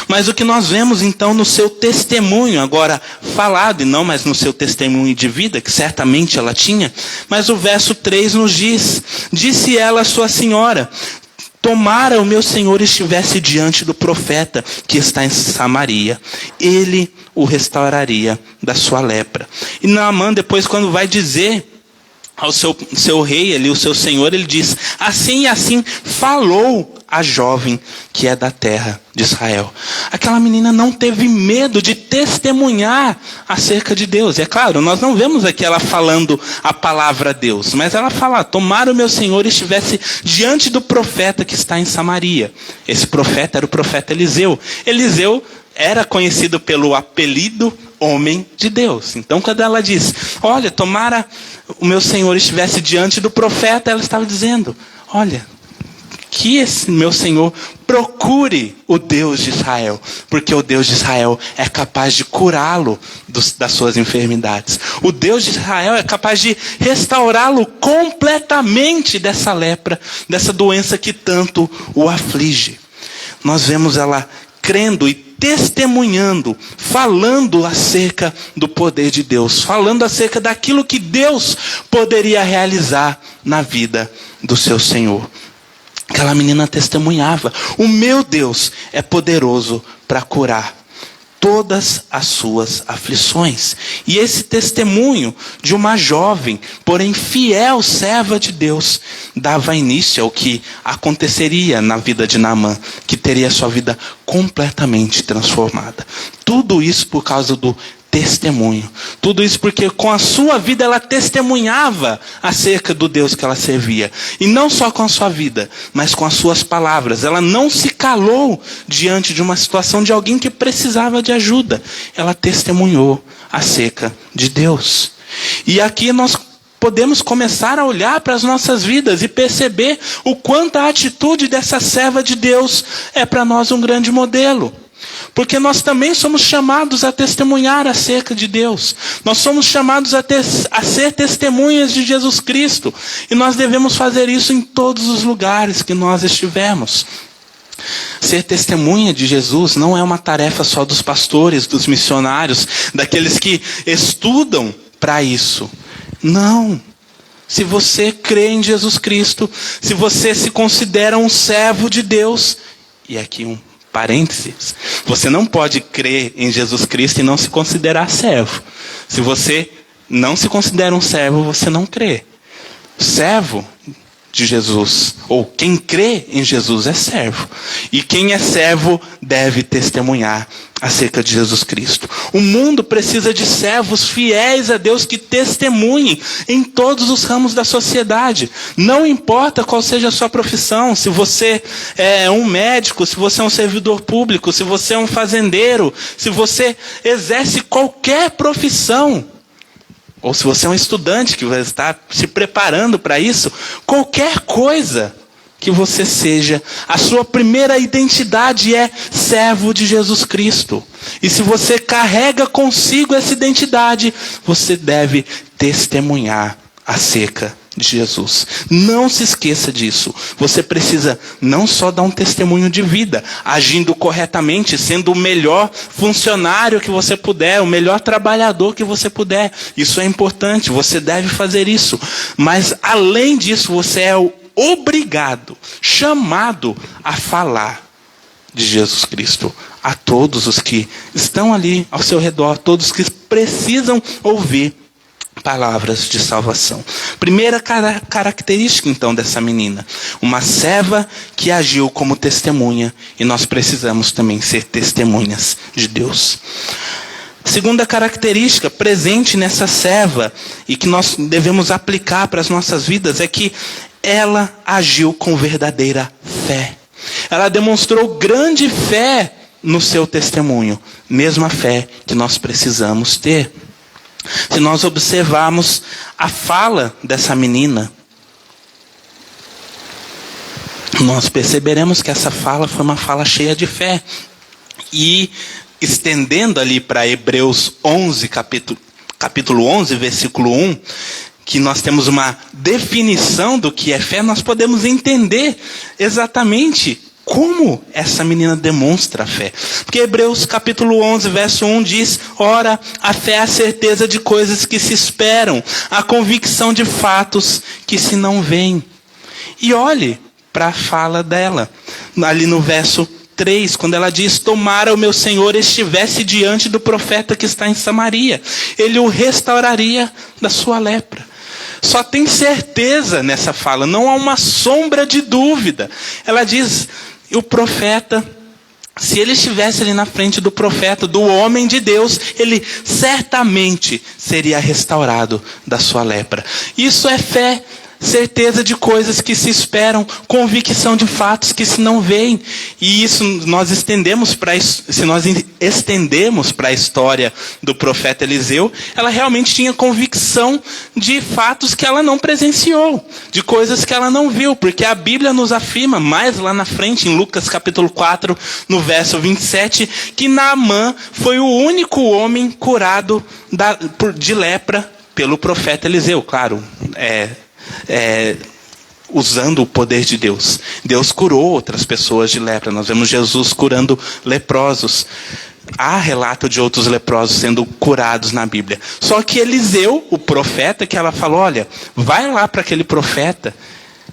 Mas o que nós vemos então no seu testemunho, agora falado, e não mais no seu testemunho de vida, que certamente ela tinha, mas o verso 3 nos diz, disse ela à sua senhora, tomara o meu senhor estivesse diante do profeta que está em Samaria, ele o restauraria da sua lepra. E Naamã depois, quando vai dizer ao seu rei ali, o seu senhor, ele diz: assim e assim falou a jovem que é da terra de Israel. Aquela menina não teve medo de testemunhar acerca de Deus. E é claro, nós não vemos aqui ela falando a palavra Deus, mas ela fala: tomara o meu senhor estivesse diante do profeta que está em Samaria. Esse profeta era o profeta Eliseu. Eliseu era conhecido pelo apelido homem de Deus. Então, quando ela diz: olha, tomara o meu senhor estivesse diante do profeta, ela estava dizendo: olha, que esse meu senhor procure o Deus de Israel, porque o Deus de Israel é capaz de curá-lo das suas enfermidades. O Deus de Israel é capaz de restaurá-lo completamente dessa lepra, dessa doença que tanto o aflige. Nós vemos ela crendo e testemunhando, falando acerca do poder de Deus, falando acerca daquilo que Deus poderia realizar na vida do seu Senhor. Aquela menina testemunhava: o meu Deus é poderoso para curar todas as suas aflições. E esse testemunho de uma jovem, porém fiel serva de Deus, dava início ao que aconteceria na vida de Naamã, que teria sua vida completamente transformada. Tudo isso por causa do testemunho. Tudo isso porque com a sua vida ela testemunhava acerca do Deus que ela servia. E não só com a sua vida, mas com as suas palavras. Ela não se calou diante de uma situação de alguém que precisava de ajuda. Ela testemunhou acerca de Deus. E aqui nós podemos começar a olhar para as nossas vidas e perceber o quanto a atitude dessa serva de Deus é para nós um grande modelo. Porque nós também somos chamados a testemunhar acerca de Deus. Nós somos chamados a ser testemunhas de Jesus Cristo. E nós devemos fazer isso em todos os lugares que nós estivermos. Ser testemunha de Jesus não é uma tarefa só dos pastores, dos missionários, daqueles que estudam para isso. Não. Se você crê em Jesus Cristo, se você se considera um servo de Deus, e aqui um parênteses, você não pode crer em Jesus Cristo e não se considerar servo. Se você não se considera um servo, você não crê. Servo de Jesus, ou quem crê em Jesus é servo. E quem é servo deve testemunhar acerca de Jesus Cristo. O mundo precisa de servos fiéis a Deus que testemunhem em todos os ramos da sociedade. Não importa qual seja a sua profissão, se você é um médico, se você é um servidor público, se você é um fazendeiro, se você exerce qualquer profissão, ou se você é um estudante que vai estar se preparando para isso, qualquer coisa que você seja, a sua primeira identidade é servo de Jesus Cristo. E se você carrega consigo essa identidade, você deve testemunhar acerca de Jesus. Não se esqueça disso. Você precisa não só dar um testemunho de vida, agindo corretamente, sendo o melhor funcionário que você puder, o melhor trabalhador que você puder. Isso é importante, você deve fazer isso. Mas além disso, você é obrigado, chamado a falar de Jesus Cristo a todos os que estão ali ao seu redor, todos que precisam ouvir palavras de salvação. Primeira característica então dessa menina: uma serva que agiu como testemunha, e nós precisamos também ser testemunhas de Deus. Segunda característica presente nessa serva e que nós devemos aplicar para as nossas vidas é que ela agiu com verdadeira fé. Ela demonstrou grande fé no seu testemunho, mesma fé que nós precisamos ter. Se nós observarmos a fala dessa menina, nós perceberemos que essa fala foi uma fala cheia de fé. E estendendo ali para Hebreus 11, capítulo 11, versículo 1, que nós temos uma definição do que é fé, nós podemos entender exatamente como essa menina demonstra a fé. Porque Hebreus capítulo 11, verso 1 diz: ora, a fé é a certeza de coisas que se esperam, a convicção de fatos que se não veem. E olhe para a fala dela, ali no verso 3, quando ela diz: tomara o meu Senhor estivesse diante do profeta que está em Samaria, ele o restauraria da sua lepra. só tem certeza nessa fala, não há uma sombra de dúvida. Ela diz, o profeta, se ele estivesse ali na frente do profeta, do homem de Deus, ele certamente seria restaurado da sua lepra. Isso é fé. Certeza de coisas que se esperam, convicção de fatos que se não veem. E isso nós estendemos se nós estendemos para a história do profeta Eliseu, ela realmente tinha convicção de fatos que ela não presenciou, de coisas que ela não viu, porque a Bíblia nos afirma, mais lá na frente, em Lucas capítulo 4, no verso 27, que Naamã foi o único homem curado de lepra pelo profeta Eliseu. Claro, usando o poder de Deus. Deus curou outras pessoas de lepra. Nós vemos Jesus curando leprosos. Há relato de outros leprosos sendo curados na Bíblia. Só que Eliseu, o profeta, que ela falou, olha, vai lá para aquele profeta.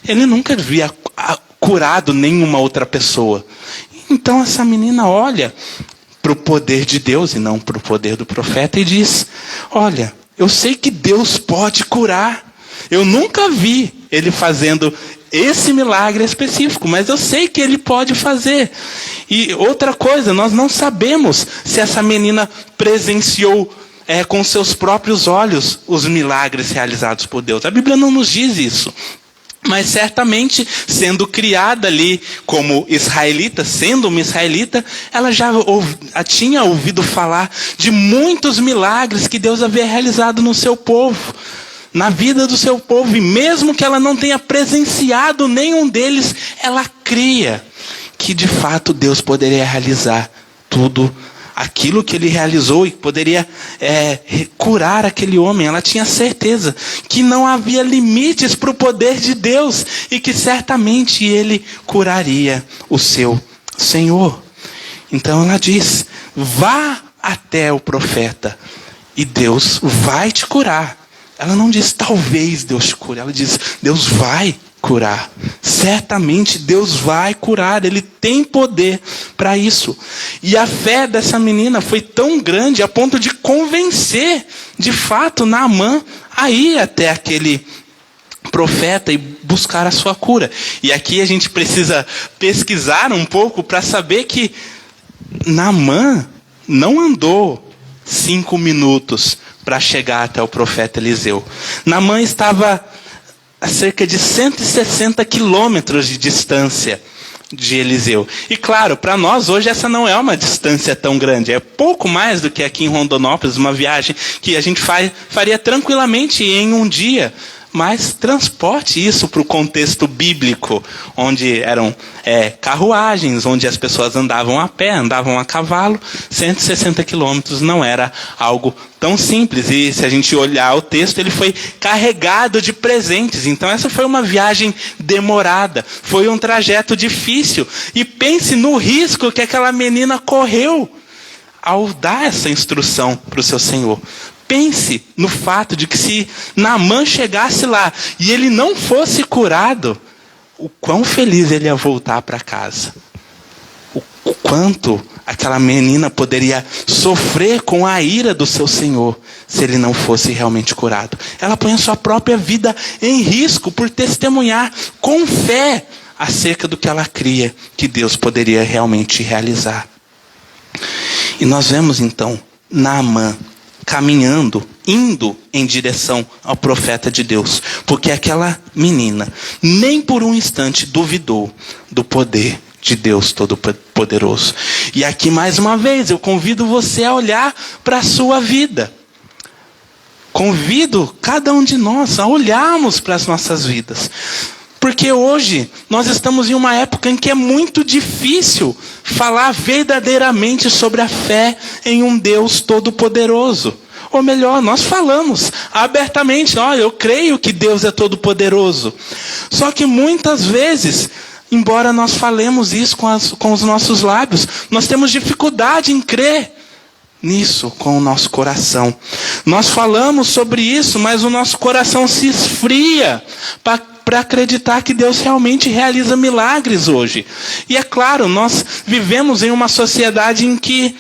Ele nunca havia curado nenhuma outra pessoa. Então essa menina olha para o poder de Deus e não para o poder do profeta e diz, olha, eu sei que Deus pode curar. Eu nunca vi ele fazendo esse milagre específico, mas eu sei que ele pode fazer. E outra coisa, nós não sabemos se essa menina presenciou com seus próprios olhos os milagres realizados por Deus. A Bíblia não nos diz isso. Mas certamente, sendo criada ali como israelita, sendo uma israelita, ela já tinha ouvido falar de muitos milagres que Deus havia realizado no seu povo, na vida do seu povo, e mesmo que ela não tenha presenciado nenhum deles, ela cria que de fato Deus poderia realizar tudo aquilo que ele realizou e poderia curar aquele homem. Ela tinha certeza que não havia limites para o poder de Deus e que certamente ele curaria o seu Senhor. Então ela diz, vá até o profeta e Deus vai te curar. Ela não diz, talvez Deus te cure. Ela diz, Deus vai curar. Certamente Deus vai curar. Ele tem poder para isso. E a fé dessa menina foi tão grande a ponto de convencer, de fato, Naamã a ir até aquele profeta e buscar a sua cura. E aqui a gente precisa pesquisar um pouco para saber que Naamã não andou 5 minutos para chegar até o profeta Eliseu. Naamã estava a cerca de 160 quilômetros de distância de Eliseu. E claro, para nós hoje essa não é uma distância tão grande. É pouco mais do que aqui em Rondonópolis, uma viagem que a gente faria tranquilamente em um dia. Mas transporte isso para o contexto bíblico, onde eram carruagens, onde as pessoas andavam a pé, andavam a cavalo. 160 quilômetros não era algo tão simples. E se a gente olhar o texto, ele foi carregado de presentes. Então essa foi uma viagem demorada, foi um trajeto difícil. E pense no risco que aquela menina correu ao dar essa instrução para o seu Senhor. Pense no fato de que se Naamã chegasse lá e ele não fosse curado, o quão feliz ele ia voltar para casa. O quanto aquela menina poderia sofrer com a ira do seu Senhor se ele não fosse realmente curado. Ela põe a sua própria vida em risco por testemunhar com fé acerca do que ela cria que Deus poderia realmente realizar. E nós vemos então Naamã caminhando, indo em direção ao profeta de Deus, porque aquela menina nem por um instante duvidou do poder de Deus Todo-Poderoso. E aqui mais uma vez eu convido você a olhar para a sua vida. Convido cada um de nós a olharmos para as nossas vidas. Porque hoje nós estamos em uma época em que é muito difícil falar verdadeiramente sobre a fé em um Deus Todo-Poderoso. Ou melhor, nós falamos abertamente, eu creio que Deus é todo-poderoso. Só que muitas vezes, embora nós falemos isso com os nossos lábios, nós temos dificuldade em crer nisso com o nosso coração. Nós falamos sobre isso, mas o nosso coração se esfria para acreditar que Deus realmente realiza milagres hoje. E é claro, nós vivemos em uma sociedade em que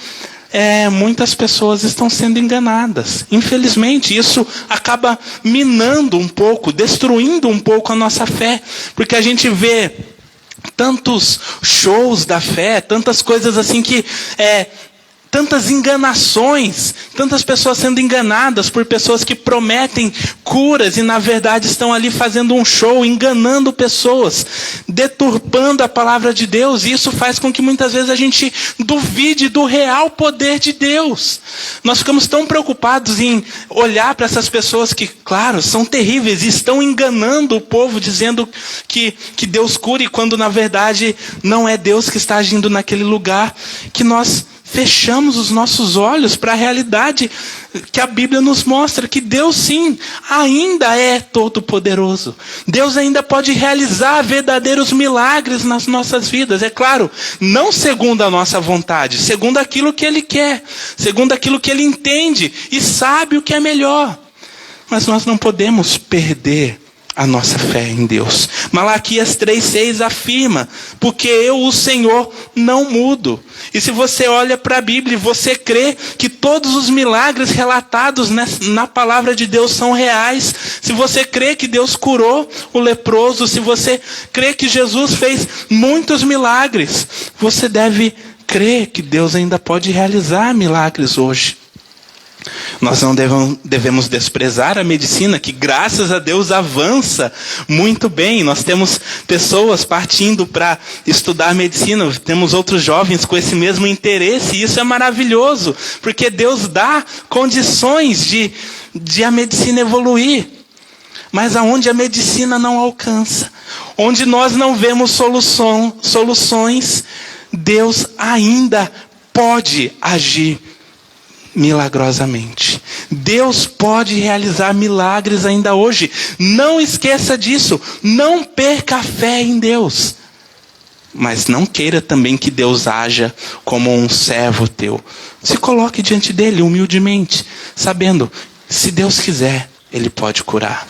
muitas pessoas estão sendo enganadas. Infelizmente, isso acaba minando um pouco, destruindo um pouco a nossa fé, porque a gente vê tantos shows da fé, tantas coisas assim que tantas enganações, tantas pessoas sendo enganadas por pessoas que prometem curas e na verdade estão ali fazendo um show, enganando pessoas, deturpando a palavra de Deus. E isso faz com que muitas vezes a gente duvide do real poder de Deus. Nós ficamos tão preocupados em olhar para essas pessoas que, claro, são terríveis e estão enganando o povo, dizendo que Deus cure, quando na verdade não é Deus que está agindo naquele lugar, que nós fechamos os nossos olhos para a realidade que a Bíblia nos mostra, que Deus sim, ainda é todo-poderoso. Deus ainda pode realizar verdadeiros milagres nas nossas vidas. É claro, não segundo a nossa vontade, segundo aquilo que Ele quer, segundo aquilo que Ele entende e sabe o que é melhor. Mas nós não podemos perder a nossa fé em Deus. Malaquias 3,6 afirma: porque eu, o Senhor, não mudo. E se você olha para a Bíblia e você crê que todos os milagres relatados na palavra de Deus são reais, se você crê que Deus curou o leproso, se você crê que Jesus fez muitos milagres, você deve crer que Deus ainda pode realizar milagres hoje. Nós não devemos desprezar a medicina, que graças a Deus avança muito bem. Nós temos pessoas partindo para estudar medicina, temos outros jovens com esse mesmo interesse, e isso é maravilhoso, porque Deus dá condições de a medicina evoluir. Mas aonde a medicina não alcança, onde nós não vemos soluções, Deus ainda pode agir milagrosamente. Deus pode realizar milagres ainda hoje. Não esqueça disso. Não perca a fé em Deus. Mas não queira também que Deus haja como um servo teu. Se coloque diante dele humildemente, sabendo, se Deus quiser, Ele pode curar.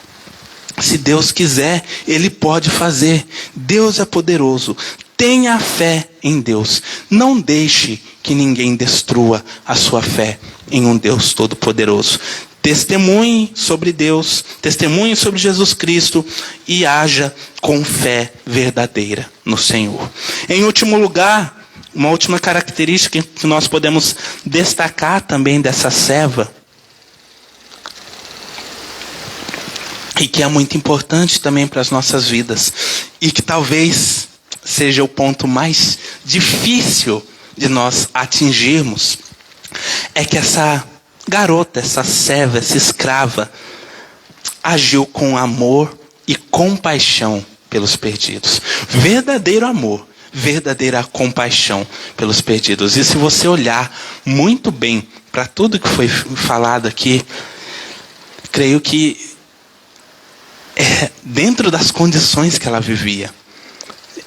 Se Deus quiser, Ele pode fazer. Deus é poderoso. Tenha fé em Deus. Não deixe que ninguém destrua a sua fé em um Deus todo-poderoso. Testemunhe sobre Deus, testemunhe sobre Jesus Cristo e haja com fé verdadeira no Senhor. Em último lugar, uma última característica que nós podemos destacar também dessa serva, e que é muito importante também para as nossas vidas, e que talvez seja o ponto mais difícil de nós atingirmos, é que essa garota, essa serva, essa escrava, agiu com amor e compaixão pelos perdidos. Verdadeiro amor, verdadeira compaixão pelos perdidos. E se você olhar muito bem para tudo que foi falado aqui, creio que dentro das condições que ela vivia,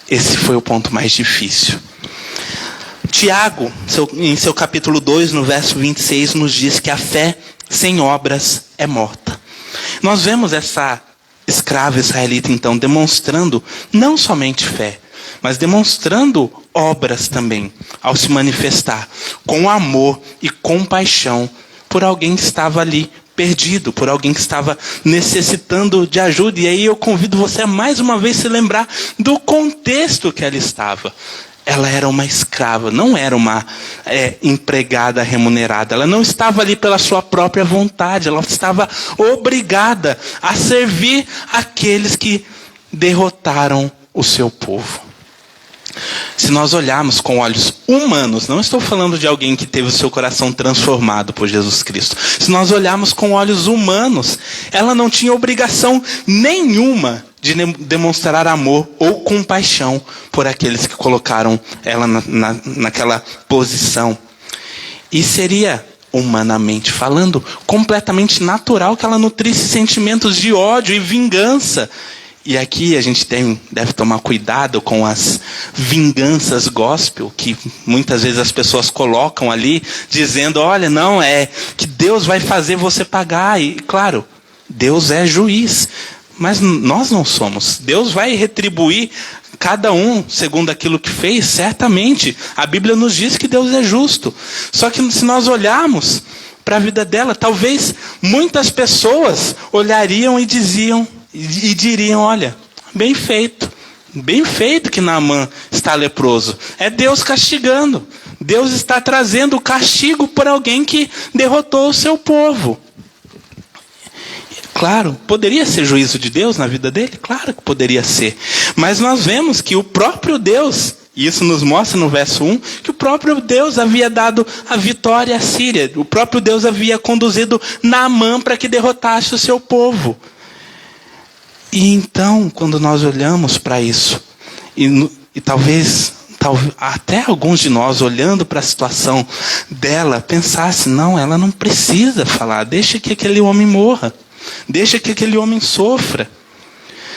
esse foi o ponto mais difícil. Tiago, em seu capítulo 2, no verso 26, nos diz que a fé sem obras é morta. Nós vemos essa escrava israelita, então, demonstrando não somente fé, mas demonstrando obras também, ao se manifestar com amor e compaixão por alguém que estava ali perdido, por alguém que estava necessitando de ajuda. E aí eu convido você a mais uma vez se lembrar do contexto que ela estava. Ela era uma escrava, não era uma empregada remunerada. Ela não estava ali pela sua própria vontade. Ela estava obrigada a servir aqueles que derrotaram o seu povo. Se nós olharmos com olhos humanos, não estou falando de alguém que teve o seu coração transformado por Jesus Cristo. Se nós olharmos com olhos humanos, ela não tinha obrigação nenhuma de demonstrar amor ou compaixão por aqueles que colocaram ela naquela posição. E seria, humanamente falando, completamente natural que ela nutrisse sentimentos de ódio e vingança. E aqui a gente deve tomar cuidado com as vinganças gospel, que muitas vezes as pessoas colocam ali, dizendo, olha, não, é que Deus vai fazer você pagar. E claro, Deus é juiz, mas nós não somos. Deus vai retribuir cada um segundo aquilo que fez, certamente. A Bíblia nos diz que Deus é justo. Só que se nós olharmos para a vida dela, talvez muitas pessoas olhariam e diriam, olha, bem feito que Naamã está leproso. É Deus castigando. Deus está trazendo o castigo por alguém que derrotou o seu povo. Claro, poderia ser juízo de Deus na vida dele? Claro que poderia ser. Mas nós vemos que o próprio Deus, e isso nos mostra no verso 1, que o próprio Deus havia dado a vitória à Síria. O próprio Deus havia conduzido Naamã para que derrotasse o seu povo. E então, quando nós olhamos para isso, e talvez até alguns de nós, olhando para a situação dela, pensasse, não, ela não precisa falar, deixa que aquele homem morra, deixa que aquele homem sofra.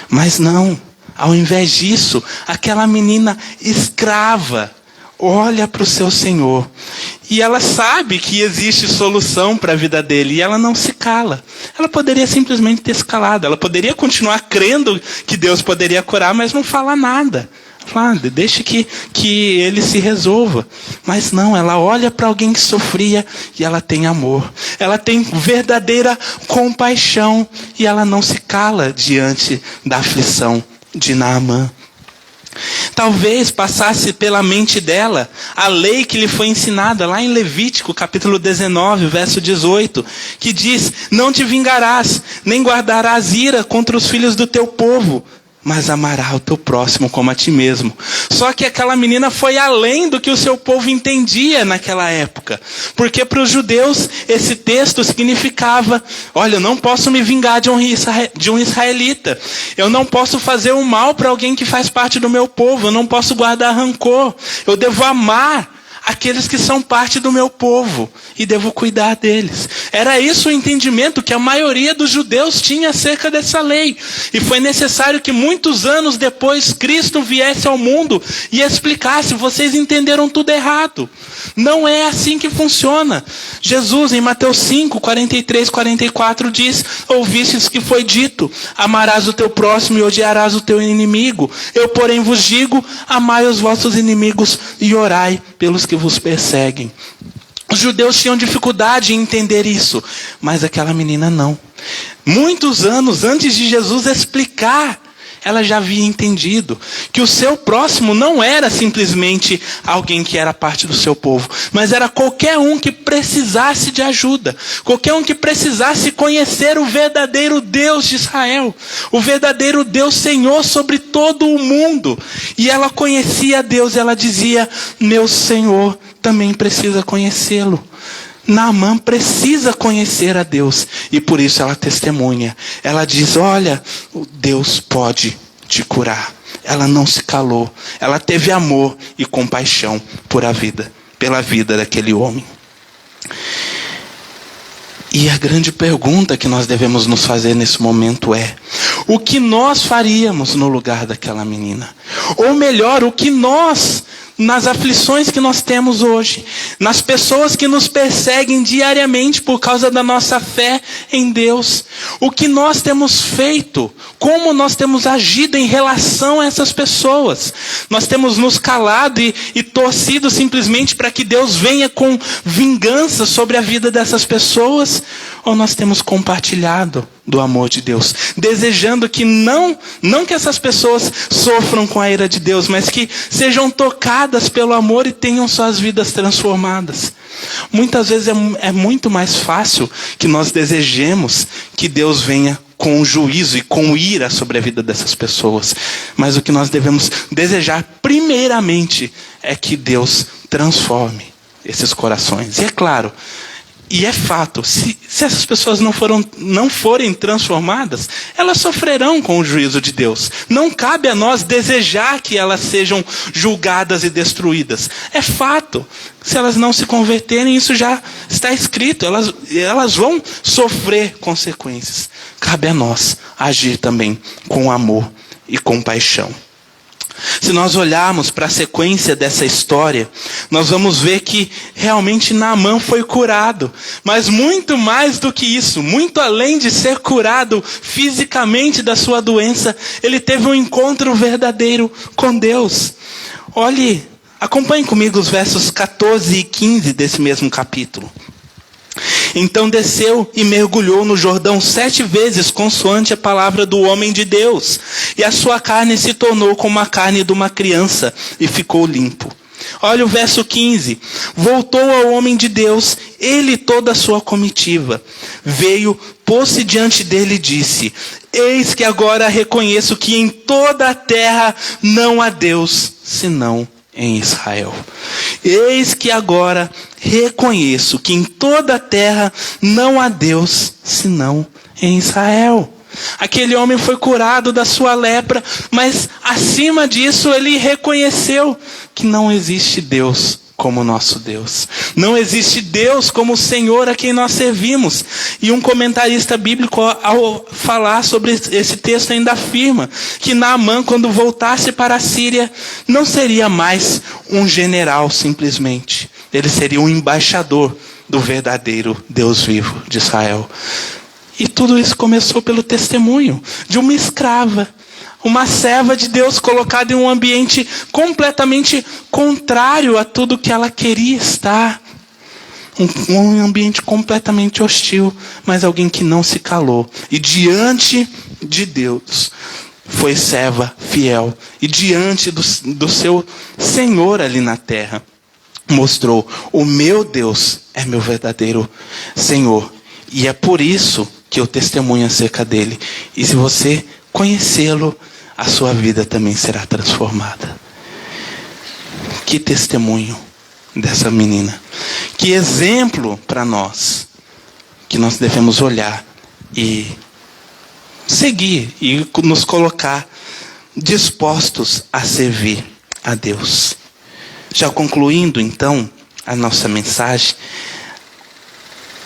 Mas não, ao invés disso, aquela menina escrava olha para o seu Senhor. E ela sabe que existe solução para a vida dele. E ela não se cala. Ela poderia simplesmente ter se calado. Ela poderia continuar crendo que Deus poderia curar, mas não falar nada. Fala, deixa que ele se resolva. Mas não, ela olha para alguém que sofria e ela tem amor. Ela tem verdadeira compaixão. E ela não se cala diante da aflição de Naamã. Talvez passasse pela mente dela a lei que lhe foi ensinada lá em Levítico, capítulo 19, verso 18, que diz: não te vingarás, nem guardarás ira contra os filhos do teu povo, mas amará o teu próximo como a ti mesmo. Só que aquela menina foi além do que o seu povo entendia naquela época. Porque para os judeus esse texto significava: olha, eu não posso me vingar de um israelita. Eu não posso fazer o mal para alguém que faz parte do meu povo. Eu não posso guardar rancor. Eu devo amar aqueles que são parte do meu povo e devo cuidar deles. Era isso o entendimento que a maioria dos judeus tinha acerca dessa lei. E foi necessário que muitos anos depois Cristo viesse ao mundo e explicasse: vocês entenderam tudo errado. Não é assim que funciona. Jesus, em Mateus 5, 43, 44, diz: ouvistes que foi dito, amarás o teu próximo e odiarás o teu inimigo. Eu, porém, vos digo, amai os vossos inimigos e orai pelos que vos perseguem. Os judeus tinham dificuldade em entender isso, mas aquela menina não. Muitos anos antes de Jesus explicar, ela já havia entendido que o seu próximo não era simplesmente alguém que era parte do seu povo, mas era qualquer um que precisasse de ajuda, qualquer um que precisasse conhecer o verdadeiro Deus de Israel, o verdadeiro Deus Senhor sobre todo o mundo. E ela conhecia a Deus, ela dizia: meu Senhor também precisa conhecê-lo. Naamã precisa conhecer a Deus, e por isso ela testemunha. Ela diz: olha, Deus pode te curar. Ela não se calou, ela teve amor e compaixão pela vida daquele homem. E a grande pergunta que nós devemos nos fazer nesse momento é: o que nós faríamos no lugar daquela menina? Ou melhor, o que nós, nas aflições que nós temos hoje, nas pessoas que nos perseguem diariamente por causa da nossa fé em Deus, o que nós temos feito, como nós temos agido em relação a essas pessoas? Nós temos nos calado e torcido simplesmente para que Deus venha com vingança sobre a vida dessas pessoas? Ou nós temos compartilhado do amor de Deus, desejando que não que essas pessoas sofram com a ira de Deus, mas que sejam tocadas pelo amor e tenham suas vidas transformadas? Muitas vezes é muito mais fácil que nós desejemos que Deus venha com juízo e com ira sobre a vida dessas pessoas. Mas o que nós devemos desejar primeiramente é que Deus transforme esses corações. E é claro, e é fato, se essas pessoas não forem transformadas, elas sofrerão com o juízo de Deus. Não cabe a nós desejar que elas sejam julgadas e destruídas. É fato. Se elas não se converterem, isso já está escrito. Elas vão sofrer consequências. Cabe a nós agir também com amor e compaixão. Se nós olharmos para a sequência dessa história, nós vamos ver que realmente Naamã foi curado. Mas muito mais do que isso, muito além de ser curado fisicamente da sua doença, ele teve um encontro verdadeiro com Deus. Olhe, acompanhe comigo os versos 14 e 15 desse mesmo capítulo. Então desceu e mergulhou no Jordão 7 vezes, consoante a palavra do homem de Deus. E a sua carne se tornou como a carne de uma criança, e ficou limpo. Olha o verso 15. Voltou ao homem de Deus, ele e toda a sua comitiva. Veio, pôs-se diante dele e disse: eis que agora reconheço que em toda a terra não há Deus, senão em Israel. Eis que agora reconheço que em toda a terra não há Deus, senão em Israel. Aquele homem foi curado da sua lepra, mas acima disso ele reconheceu que não existe Deus como nosso Deus. Não existe Deus como o Senhor a quem nós servimos. E um comentarista bíblico, ao falar sobre esse texto, ainda afirma que Naamã, quando voltasse para a Síria, não seria mais um general simplesmente. Ele seria um embaixador do verdadeiro Deus vivo de Israel. E tudo isso começou pelo testemunho de uma escrava, uma serva de Deus colocada em um ambiente completamente contrário a tudo que ela queria estar. Um ambiente completamente hostil, mas alguém que não se calou. E diante de Deus, foi serva fiel. E diante do seu Senhor ali na terra, mostrou: o meu Deus é meu verdadeiro Senhor. E é por isso que eu testemunho acerca dele. E se você conhecê-lo, a sua vida também será transformada. Que testemunho dessa menina. Que exemplo para nós, que nós devemos olhar e seguir e nos colocar dispostos a servir a Deus. Já concluindo então a nossa mensagem,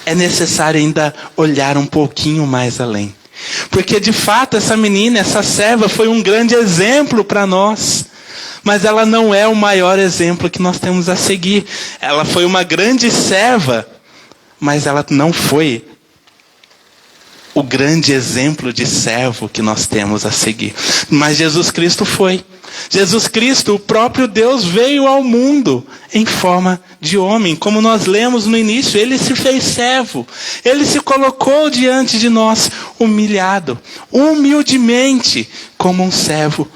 é necessário ainda olhar um pouquinho mais além. Porque de fato essa menina, essa serva, foi um grande exemplo para nós. Mas ela não é o maior exemplo que nós temos a seguir. Ela foi uma grande serva, mas ela não foi o grande exemplo de servo que nós temos a seguir. Mas Jesus Cristo foi. Jesus Cristo, o próprio Deus, veio ao mundo em forma de homem. Como nós lemos no início, ele se fez servo. Ele se colocou diante de nós, humilhado, humildemente, como um servo,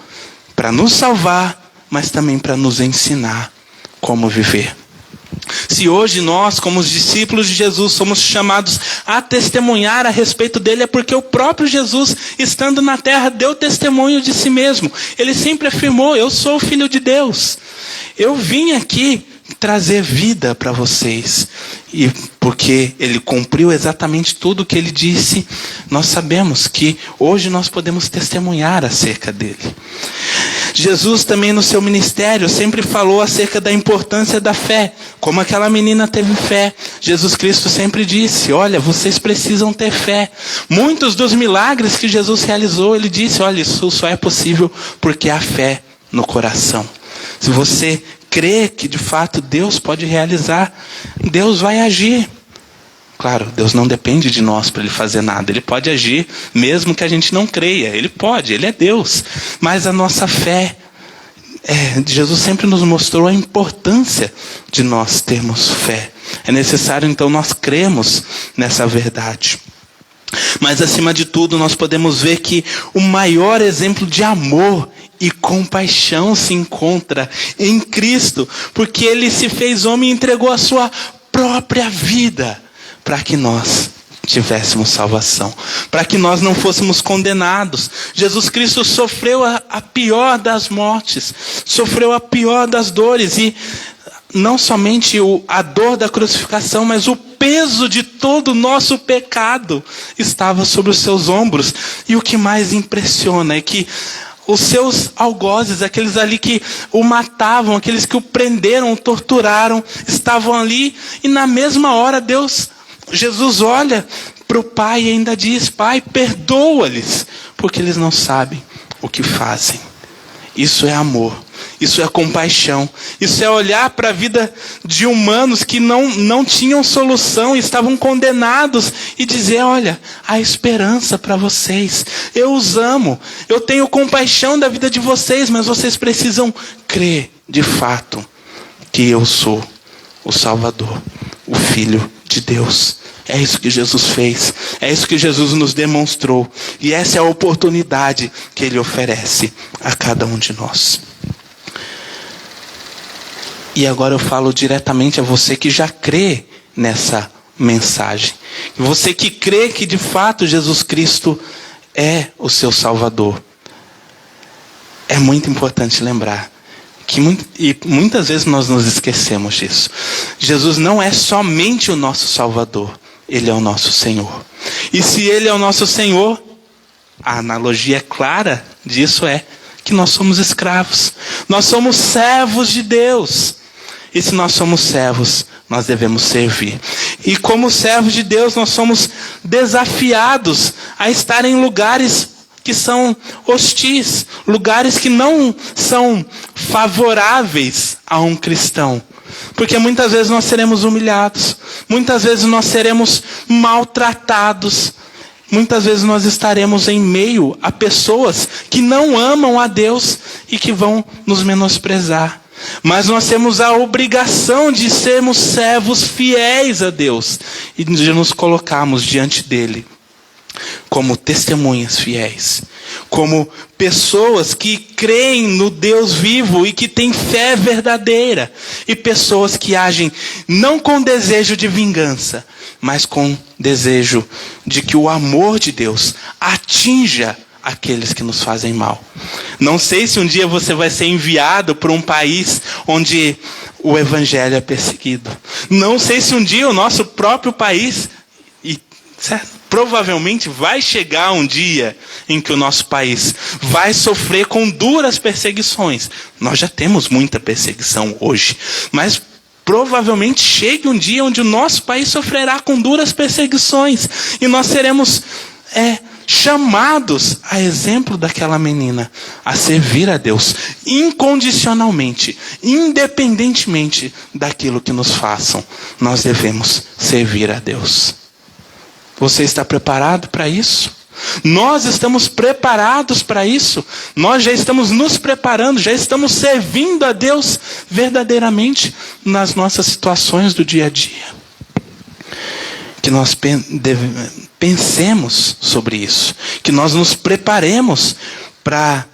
para nos salvar, mas também para nos ensinar como viver. Se hoje nós, como os discípulos de Jesus, somos chamados a testemunhar a respeito dele, é porque o próprio Jesus, estando na terra, deu testemunho de si mesmo. Ele sempre afirmou: eu sou o Filho de Deus. Eu vim aqui trazer vida para vocês. E porque ele cumpriu exatamente tudo o que ele disse, nós sabemos que hoje nós podemos testemunhar acerca dele. Jesus também no seu ministério sempre falou acerca da importância da fé. Como aquela menina teve fé, Jesus Cristo sempre disse: olha, vocês precisam ter fé. Muitos dos milagres que Jesus realizou, ele disse: olha, isso só é possível porque há fé no coração. Se você crê que de fato Deus pode realizar, Deus vai agir. Claro, Deus não depende de nós para ele fazer nada. Ele pode agir mesmo que a gente não creia. Ele pode, ele é Deus. Mas a nossa fé, Jesus sempre nos mostrou a importância de nós termos fé. É necessário então nós cremos nessa verdade. Mas acima de tudo nós podemos ver que o maior exemplo de amor e compaixão se encontra em Cristo. Porque ele se fez homem e entregou a sua própria vida para que nós tivéssemos salvação, para que nós não fôssemos condenados. Jesus Cristo sofreu a pior das mortes, sofreu a pior das dores, e não somente a dor da crucificação, mas o peso de todo o nosso pecado estava sobre os seus ombros. E o que mais impressiona é que os seus algozes, aqueles ali que o matavam, aqueles que o prenderam, o torturaram, estavam ali, e na mesma hora Jesus olha para o Pai e ainda diz: Pai, perdoa-lhes, porque eles não sabem o que fazem. Isso é amor. Isso é compaixão. Isso é olhar para a vida de humanos que não tinham solução, estavam condenados, e dizer: olha, há esperança para vocês. Eu os amo. Eu tenho compaixão da vida de vocês, mas vocês precisam crer de fato que eu sou o Salvador, o Filho de Deus. É isso que Jesus fez. É isso que Jesus nos demonstrou. E essa é a oportunidade que Ele oferece a cada um de nós. E agora eu falo diretamente a você que já crê nessa mensagem. Você que crê que de fato Jesus Cristo é o seu Salvador. É muito importante lembrar que muitas vezes nós nos esquecemos disso. Jesus não é somente o nosso Salvador. Ele é o nosso Senhor. E se Ele é o nosso Senhor, a analogia clara disso é que nós somos escravos. Nós somos servos de Deus. E se nós somos servos, nós devemos servir. E como servos de Deus, nós somos desafiados a estar em lugares que são hostis, lugares que não são favoráveis a um cristão. Porque muitas vezes nós seremos humilhados, muitas vezes nós seremos maltratados, muitas vezes nós estaremos em meio a pessoas que não amam a Deus e que vão nos menosprezar. Mas nós temos a obrigação de sermos servos fiéis a Deus e de nos colocarmos diante dele como testemunhas fiéis, como pessoas que creem no Deus vivo e que têm fé verdadeira, e pessoas que agem não com desejo de vingança, mas com desejo de que o amor de Deus atinja aqueles que nos fazem mal. Não sei se um dia você vai ser enviado para um país onde o evangelho é perseguido. Não sei se um dia o nosso próprio país, provavelmente vai chegar um dia em que o nosso país vai sofrer com duras perseguições. Nós já temos muita perseguição hoje, mas provavelmente chegue um dia onde o nosso país sofrerá com duras perseguições, e nós seremos chamados, a exemplo daquela menina, a servir a Deus incondicionalmente, independentemente daquilo que nos façam. Nós devemos servir a Deus. Você está preparado para isso? Nós estamos preparados para isso. Nós já estamos nos preparando, já estamos servindo a Deus verdadeiramente nas nossas situações do dia a dia. Que nós pensemos sobre isso, que nós nos preparemos para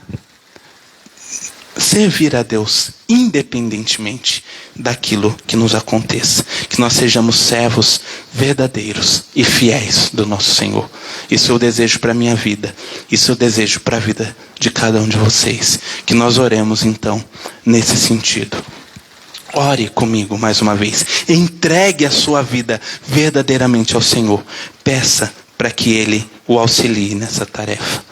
servir a Deus independentemente daquilo que nos aconteça, que nós sejamos servos verdadeiros e fiéis do nosso Senhor. Isso eu desejo para a minha vida, isso eu desejo para a vida de cada um de vocês, que nós oremos então nesse sentido. Ore comigo mais uma vez. Entregue a sua vida verdadeiramente ao Senhor. Peça para que Ele o auxilie nessa tarefa.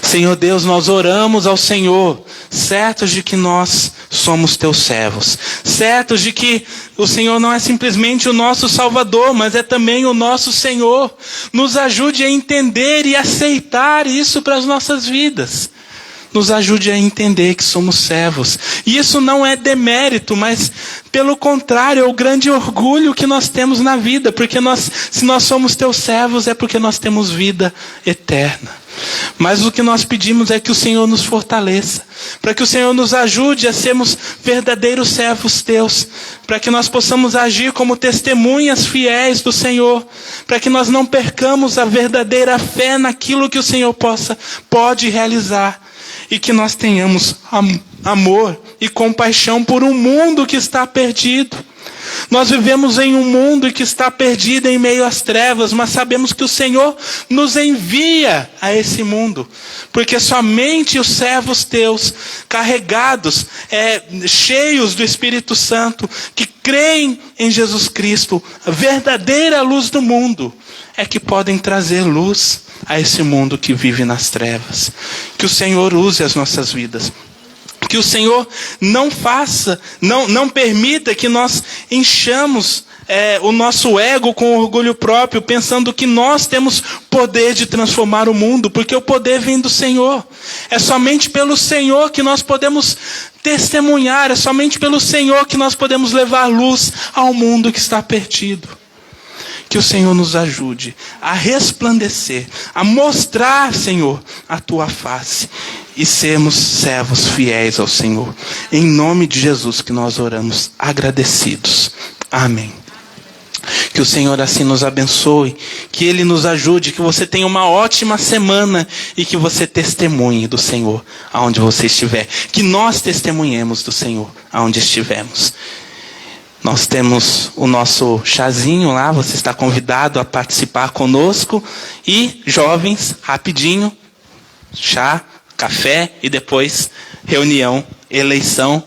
Senhor Deus, nós oramos ao Senhor, certos de que nós somos teus servos, certos de que o Senhor não é simplesmente o nosso Salvador, mas é também o nosso Senhor. Nos ajude a entender e aceitar isso para as nossas vidas. Nos ajude a entender que somos servos. E isso não é demérito, mas pelo contrário, é o grande orgulho que nós temos na vida. Porque se nós somos teus servos, é porque nós temos vida eterna. Mas o que nós pedimos é que o Senhor nos fortaleça, para que o Senhor nos ajude a sermos verdadeiros servos teus, para que nós possamos agir como testemunhas fiéis do Senhor, para que nós não percamos a verdadeira fé naquilo que o Senhor pode realizar, e que nós tenhamos amor e compaixão por um mundo que está perdido. Nós vivemos em um mundo que está perdido em meio às trevas, mas sabemos que o Senhor nos envia a esse mundo, porque somente os servos teus, carregados, cheios do Espírito Santo, que creem em Jesus Cristo, a verdadeira luz do mundo, é que podem trazer luz a esse mundo que vive nas trevas. Que o Senhor use as nossas vidas. Que o Senhor não permita que nós enchamos o nosso ego com orgulho próprio, pensando que nós temos poder de transformar o mundo, porque o poder vem do Senhor. É somente pelo Senhor que nós podemos testemunhar, é somente pelo Senhor que nós podemos levar luz ao mundo que está perdido. Que o Senhor nos ajude a resplandecer, a mostrar, Senhor, a tua face e sermos servos fiéis ao Senhor. Em nome de Jesus que nós oramos agradecidos. Amém. Que o Senhor assim nos abençoe, que Ele nos ajude, que você tenha uma ótima semana e que você testemunhe do Senhor aonde você estiver. Que nós testemunhemos do Senhor aonde estivermos. Nós temos o nosso chazinho lá, você está convidado a participar conosco. E jovens, rapidinho, chá, café e depois reunião, eleição.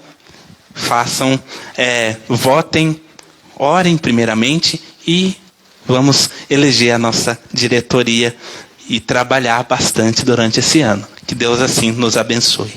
Façam, votem, orem primeiramente e vamos eleger a nossa diretoria e trabalhar bastante durante esse ano. Que Deus assim nos abençoe.